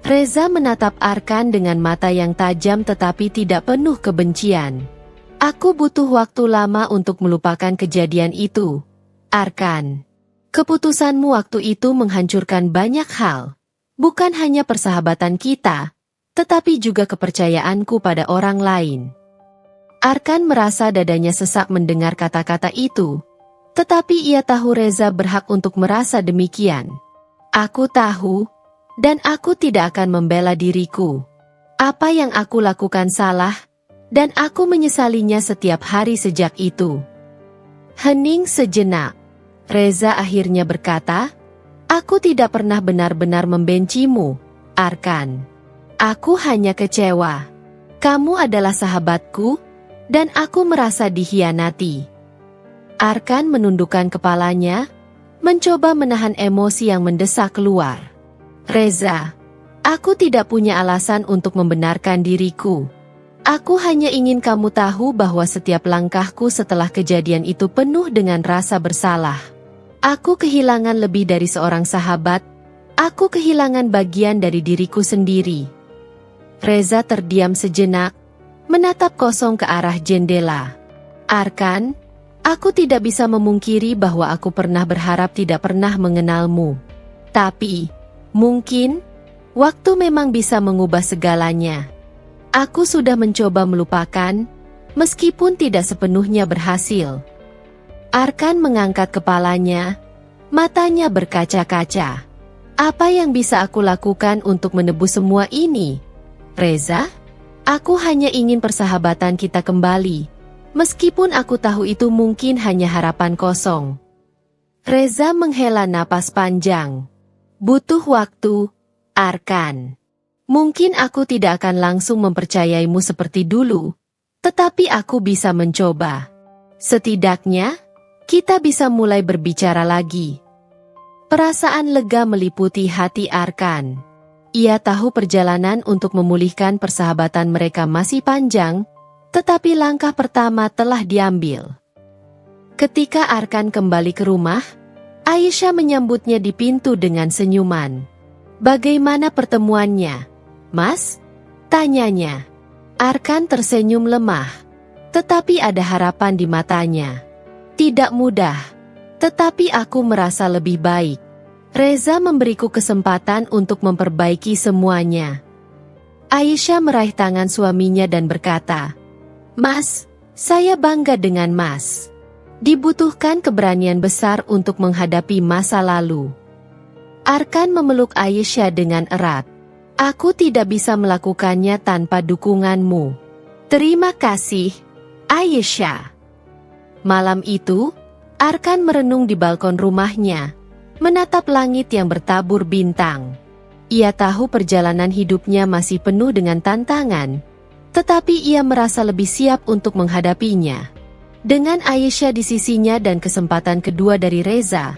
Reza menatap Arkan dengan mata yang tajam tetapi tidak penuh kebencian. Aku butuh waktu lama untuk melupakan kejadian itu, Arkan. Keputusanmu waktu itu menghancurkan banyak hal. Bukan hanya persahabatan kita, tetapi juga kepercayaanku pada orang lain. Arkan merasa dadanya sesak mendengar kata-kata itu, tetapi ia tahu Reza berhak untuk merasa demikian. Aku tahu, dan aku tidak akan membela diriku. Apa yang aku lakukan salah, dan aku menyesalinya setiap hari sejak itu. Hening sejenak. Reza akhirnya berkata, aku tidak pernah benar-benar membencimu, Arkan. Aku hanya kecewa. Kamu adalah sahabatku, dan aku merasa dikhianati. Arkan menundukkan kepalanya, mencoba menahan emosi yang mendesak keluar. Reza, aku tidak punya alasan untuk membenarkan diriku. Aku hanya ingin kamu tahu bahwa setiap langkahku setelah kejadian itu penuh dengan rasa bersalah. Aku kehilangan lebih dari seorang sahabat. Aku kehilangan bagian dari diriku sendiri. Reza terdiam sejenak, menatap kosong ke arah jendela. Arkan, aku tidak bisa memungkiri bahwa aku pernah berharap tidak pernah mengenalmu. Tapi, mungkin, waktu memang bisa mengubah segalanya. Aku sudah mencoba melupakan, meskipun tidak sepenuhnya berhasil. Arkan mengangkat kepalanya, matanya berkaca-kaca. Apa yang bisa aku lakukan untuk menebus semua ini? Reza, aku hanya ingin persahabatan kita kembali, meskipun aku tahu itu mungkin hanya harapan kosong. Reza menghela napas panjang. Butuh waktu, Arkan. Mungkin aku tidak akan langsung mempercayaimu seperti dulu, tetapi aku bisa mencoba. Setidaknya, kita bisa mulai berbicara lagi. Perasaan lega meliputi hati Arkan. Ia tahu perjalanan untuk memulihkan persahabatan mereka masih panjang, tetapi langkah pertama telah diambil. Ketika Arkan kembali ke rumah, Aisyah menyambutnya di pintu dengan senyuman. Bagaimana pertemuannya, Mas? Tanyanya. Arkan tersenyum lemah, tetapi ada harapan di matanya. Tidak mudah, tetapi aku merasa lebih baik. Reza memberiku kesempatan untuk memperbaiki semuanya. Aisyah meraih tangan suaminya dan berkata, Mas, saya bangga dengan Mas. Dibutuhkan keberanian besar untuk menghadapi masa lalu. Arkan memeluk Aisyah dengan erat. Aku tidak bisa melakukannya tanpa dukunganmu. Terima kasih, Aisyah. Malam itu, Arkan merenung di balkon rumahnya, menatap langit yang bertabur bintang. Ia tahu perjalanan hidupnya masih penuh dengan tantangan, tetapi ia merasa lebih siap untuk menghadapinya. Dengan Aisyah di sisinya dan kesempatan kedua dari Reza,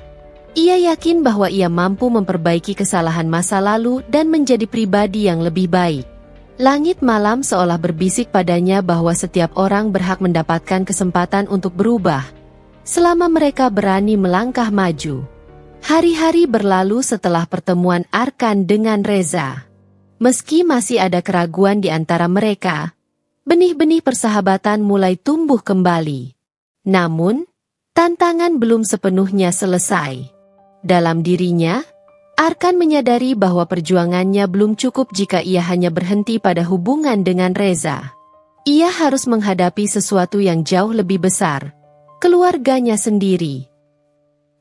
ia yakin bahwa ia mampu memperbaiki kesalahan masa lalu dan menjadi pribadi yang lebih baik. Langit malam seolah berbisik padanya bahwa setiap orang berhak mendapatkan kesempatan untuk berubah, selama mereka berani melangkah maju. Hari-hari berlalu setelah pertemuan Arkan dengan Reza. Meski masih ada keraguan di antara mereka, benih-benih persahabatan mulai tumbuh kembali. Namun, tantangan belum sepenuhnya selesai. Dalam dirinya, Arkan menyadari bahwa perjuangannya belum cukup jika ia hanya berhenti pada hubungan dengan Reza. Ia harus menghadapi sesuatu yang jauh lebih besar, keluarganya sendiri.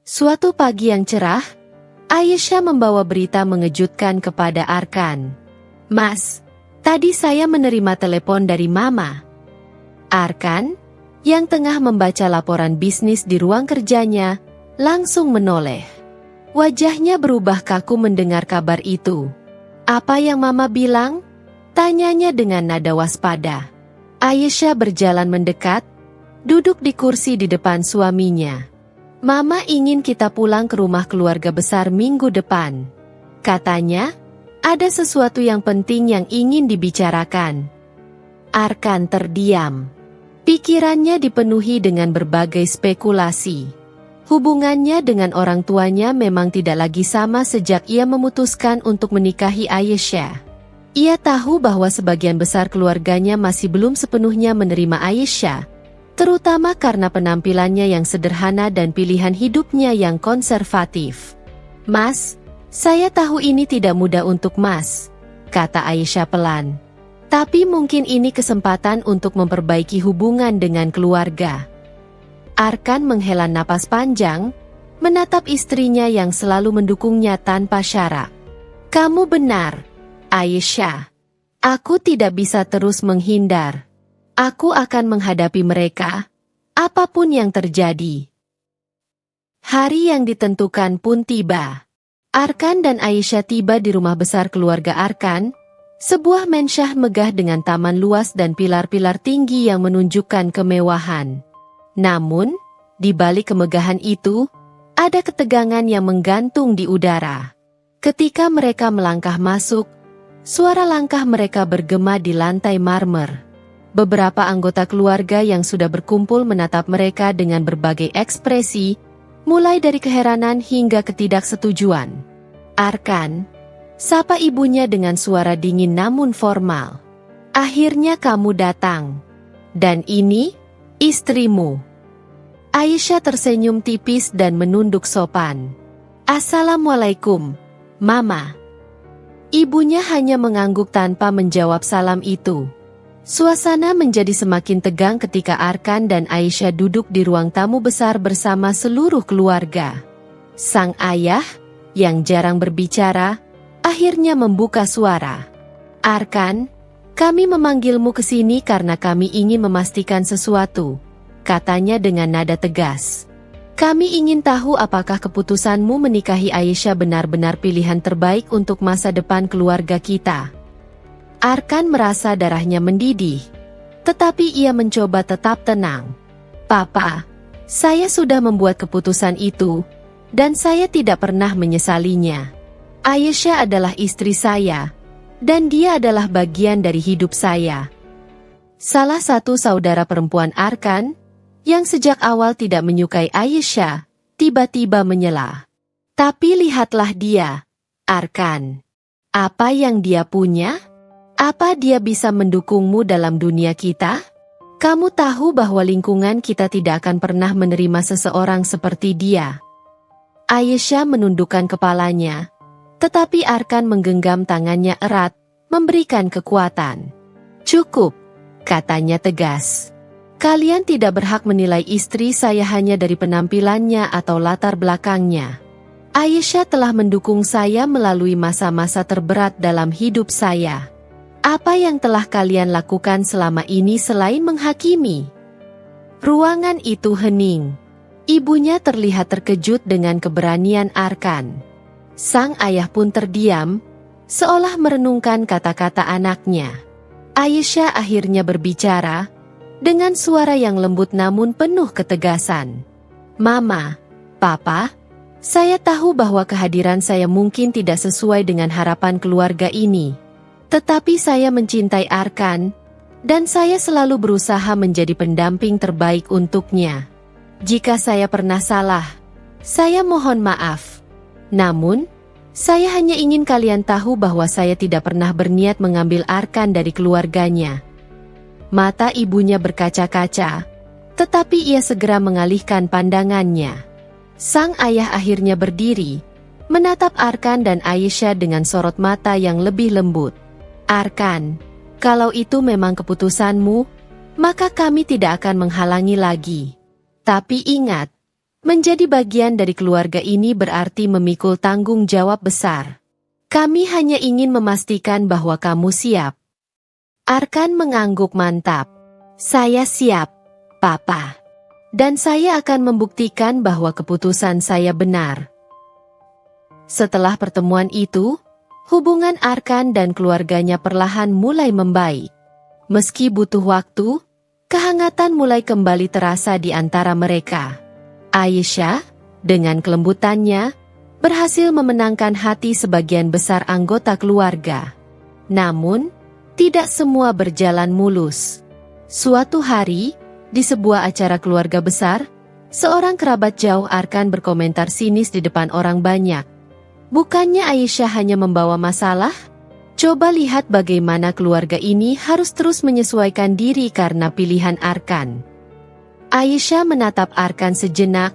Suatu pagi yang cerah, Aisyah membawa berita mengejutkan kepada Arkan. "Mas, tadi saya menerima telepon dari Mama." Arkan, yang tengah membaca laporan bisnis di ruang kerjanya, langsung menoleh. Wajahnya berubah kaku mendengar kabar itu. "Apa yang Mama bilang?" tanyanya dengan nada waspada. Aisyah berjalan mendekat, duduk di kursi di depan suaminya. "Mama ingin kita pulang ke rumah keluarga besar minggu depan. Katanya, ada sesuatu yang penting yang ingin dibicarakan." Arkan terdiam. Pikirannya dipenuhi dengan berbagai spekulasi. Hubungannya dengan orang tuanya memang tidak lagi sama sejak ia memutuskan untuk menikahi Aisyah. Ia tahu bahwa sebagian besar keluarganya masih belum sepenuhnya menerima Aisyah, terutama karena penampilannya yang sederhana dan pilihan hidupnya yang konservatif. "Mas, saya tahu ini tidak mudah untuk Mas," kata Aisyah pelan. "Tapi mungkin ini kesempatan untuk memperbaiki hubungan dengan keluarga." Arkan menghela napas panjang, menatap istrinya yang selalu mendukungnya tanpa syarat. "Kamu benar, Aisyah. Aku tidak bisa terus menghindar. Aku akan menghadapi mereka, apapun yang terjadi." Hari yang ditentukan pun tiba. Arkan dan Aisyah tiba di rumah besar keluarga Arkan, sebuah mansyah megah dengan taman luas dan pilar-pilar tinggi yang menunjukkan kemewahan. Namun, di balik kemegahan itu, ada ketegangan yang menggantung di udara. Ketika mereka melangkah masuk, suara langkah mereka bergema di lantai marmer. Beberapa anggota keluarga yang sudah berkumpul menatap mereka dengan berbagai ekspresi, mulai dari keheranan hingga ketidaksetujuan. "Arkan," sapa ibunya dengan suara dingin namun formal. "Akhirnya kamu datang. Dan ini istrimu." Aisyah tersenyum tipis dan menunduk sopan. "Assalamualaikum, Mama." Ibunya hanya mengangguk tanpa menjawab salam itu. Suasana menjadi semakin tegang ketika Arkan dan Aisyah duduk di ruang tamu besar bersama seluruh keluarga. Sang ayah, yang jarang berbicara, akhirnya membuka suara. "Arkan, kami memanggilmu ke sini karena kami ingin memastikan sesuatu," katanya dengan nada tegas. "Kami ingin tahu apakah keputusanmu menikahi Aisyah benar-benar pilihan terbaik untuk masa depan keluarga kita." Arkan merasa darahnya mendidih, tetapi ia mencoba tetap tenang. "Papa, saya sudah membuat keputusan itu, dan saya tidak pernah menyesalinya. Aisyah adalah istri saya, dan dia adalah bagian dari hidup saya." Salah satu saudara perempuan Arkan, yang sejak awal tidak menyukai Aisyah, tiba-tiba menyela. "Tapi lihatlah dia, Arkan. Apa yang dia punya? Apa dia bisa mendukungmu dalam dunia kita? Kamu tahu bahwa lingkungan kita tidak akan pernah menerima seseorang seperti dia." Aisyah menundukkan kepalanya, tetapi Arkan menggenggam tangannya erat, memberikan kekuatan. "Cukup," katanya tegas. "Kalian tidak berhak menilai istri saya hanya dari penampilannya atau latar belakangnya. Aisyah telah mendukung saya melalui masa-masa terberat dalam hidup saya. Apa yang telah kalian lakukan selama ini selain menghakimi?" Ruangan itu hening. Ibunya terlihat terkejut dengan keberanian Arkan. Sang ayah pun terdiam, seolah merenungkan kata-kata anaknya. Aisyah akhirnya berbicara, dengan suara yang lembut namun penuh ketegasan. "Mama, Papa, saya tahu bahwa kehadiran saya mungkin tidak sesuai dengan harapan keluarga ini. Tetapi saya mencintai Arkan, dan saya selalu berusaha menjadi pendamping terbaik untuknya. Jika saya pernah salah, saya mohon maaf. Namun, saya hanya ingin kalian tahu bahwa saya tidak pernah berniat mengambil Arkan dari keluarganya." Mata ibunya berkaca-kaca, tetapi ia segera mengalihkan pandangannya. Sang ayah akhirnya berdiri, menatap Arkan dan Aisyah dengan sorot mata yang lebih lembut. "Arkan, kalau itu memang keputusanmu, maka kami tidak akan menghalangi lagi. Tapi ingat, menjadi bagian dari keluarga ini berarti memikul tanggung jawab besar. Kami hanya ingin memastikan bahwa kamu siap." Arkan mengangguk mantap. "Saya siap, Papa. Dan saya akan membuktikan bahwa keputusan saya benar." Setelah pertemuan itu, hubungan Arkan dan keluarganya perlahan mulai membaik. Meski butuh waktu, kehangatan mulai kembali terasa di antara mereka. Aisyah, dengan kelembutannya, berhasil memenangkan hati sebagian besar anggota keluarga. Namun, tidak semua berjalan mulus. Suatu hari, di sebuah acara keluarga besar, seorang kerabat jauh Arkan berkomentar sinis di depan orang banyak. "Bukannya Aisyah hanya membawa masalah? Coba lihat bagaimana keluarga ini harus terus menyesuaikan diri karena pilihan Arkan." Aisyah menatap Arkan sejenak,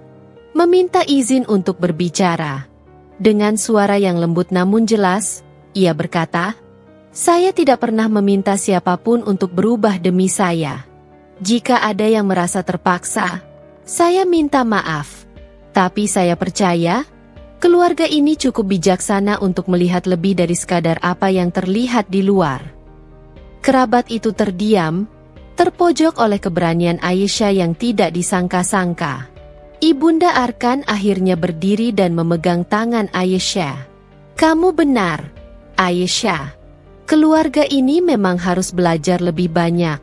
meminta izin untuk berbicara. Dengan suara yang lembut namun jelas, ia berkata, "Saya tidak pernah meminta siapapun untuk berubah demi saya. Jika ada yang merasa terpaksa, saya minta maaf. Tapi saya percaya, keluarga ini cukup bijaksana untuk melihat lebih dari sekadar apa yang terlihat di luar." Kerabat itu terdiam, terpojok oleh keberanian Aisyah yang tidak disangka-sangka. Ibunda Arkan akhirnya berdiri dan memegang tangan Aisyah. "Kamu benar, Aisyah. Keluarga ini memang harus belajar lebih banyak.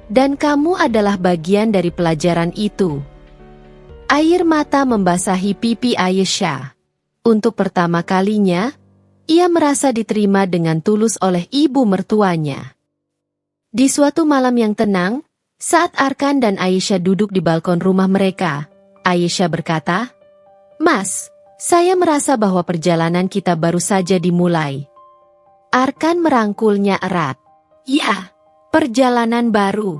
Dan kamu adalah bagian dari pelajaran itu." Air mata membasahi pipi Aisyah. Untuk pertama kalinya, ia merasa diterima dengan tulus oleh ibu mertuanya. Di suatu malam yang tenang, saat Arkan dan Aisyah duduk di balkon rumah mereka, Aisyah berkata, "Mas, saya merasa bahwa perjalanan kita baru saja dimulai." Arkan merangkulnya erat. "Ya, perjalanan baru.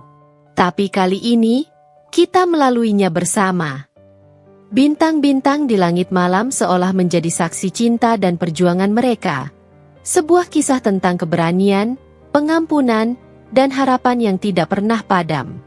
Tapi kali ini, kita melaluinya bersama." Bintang-bintang di langit malam seolah menjadi saksi cinta dan perjuangan mereka. Sebuah kisah tentang keberanian, pengampunan, dan harapan yang tidak pernah padam.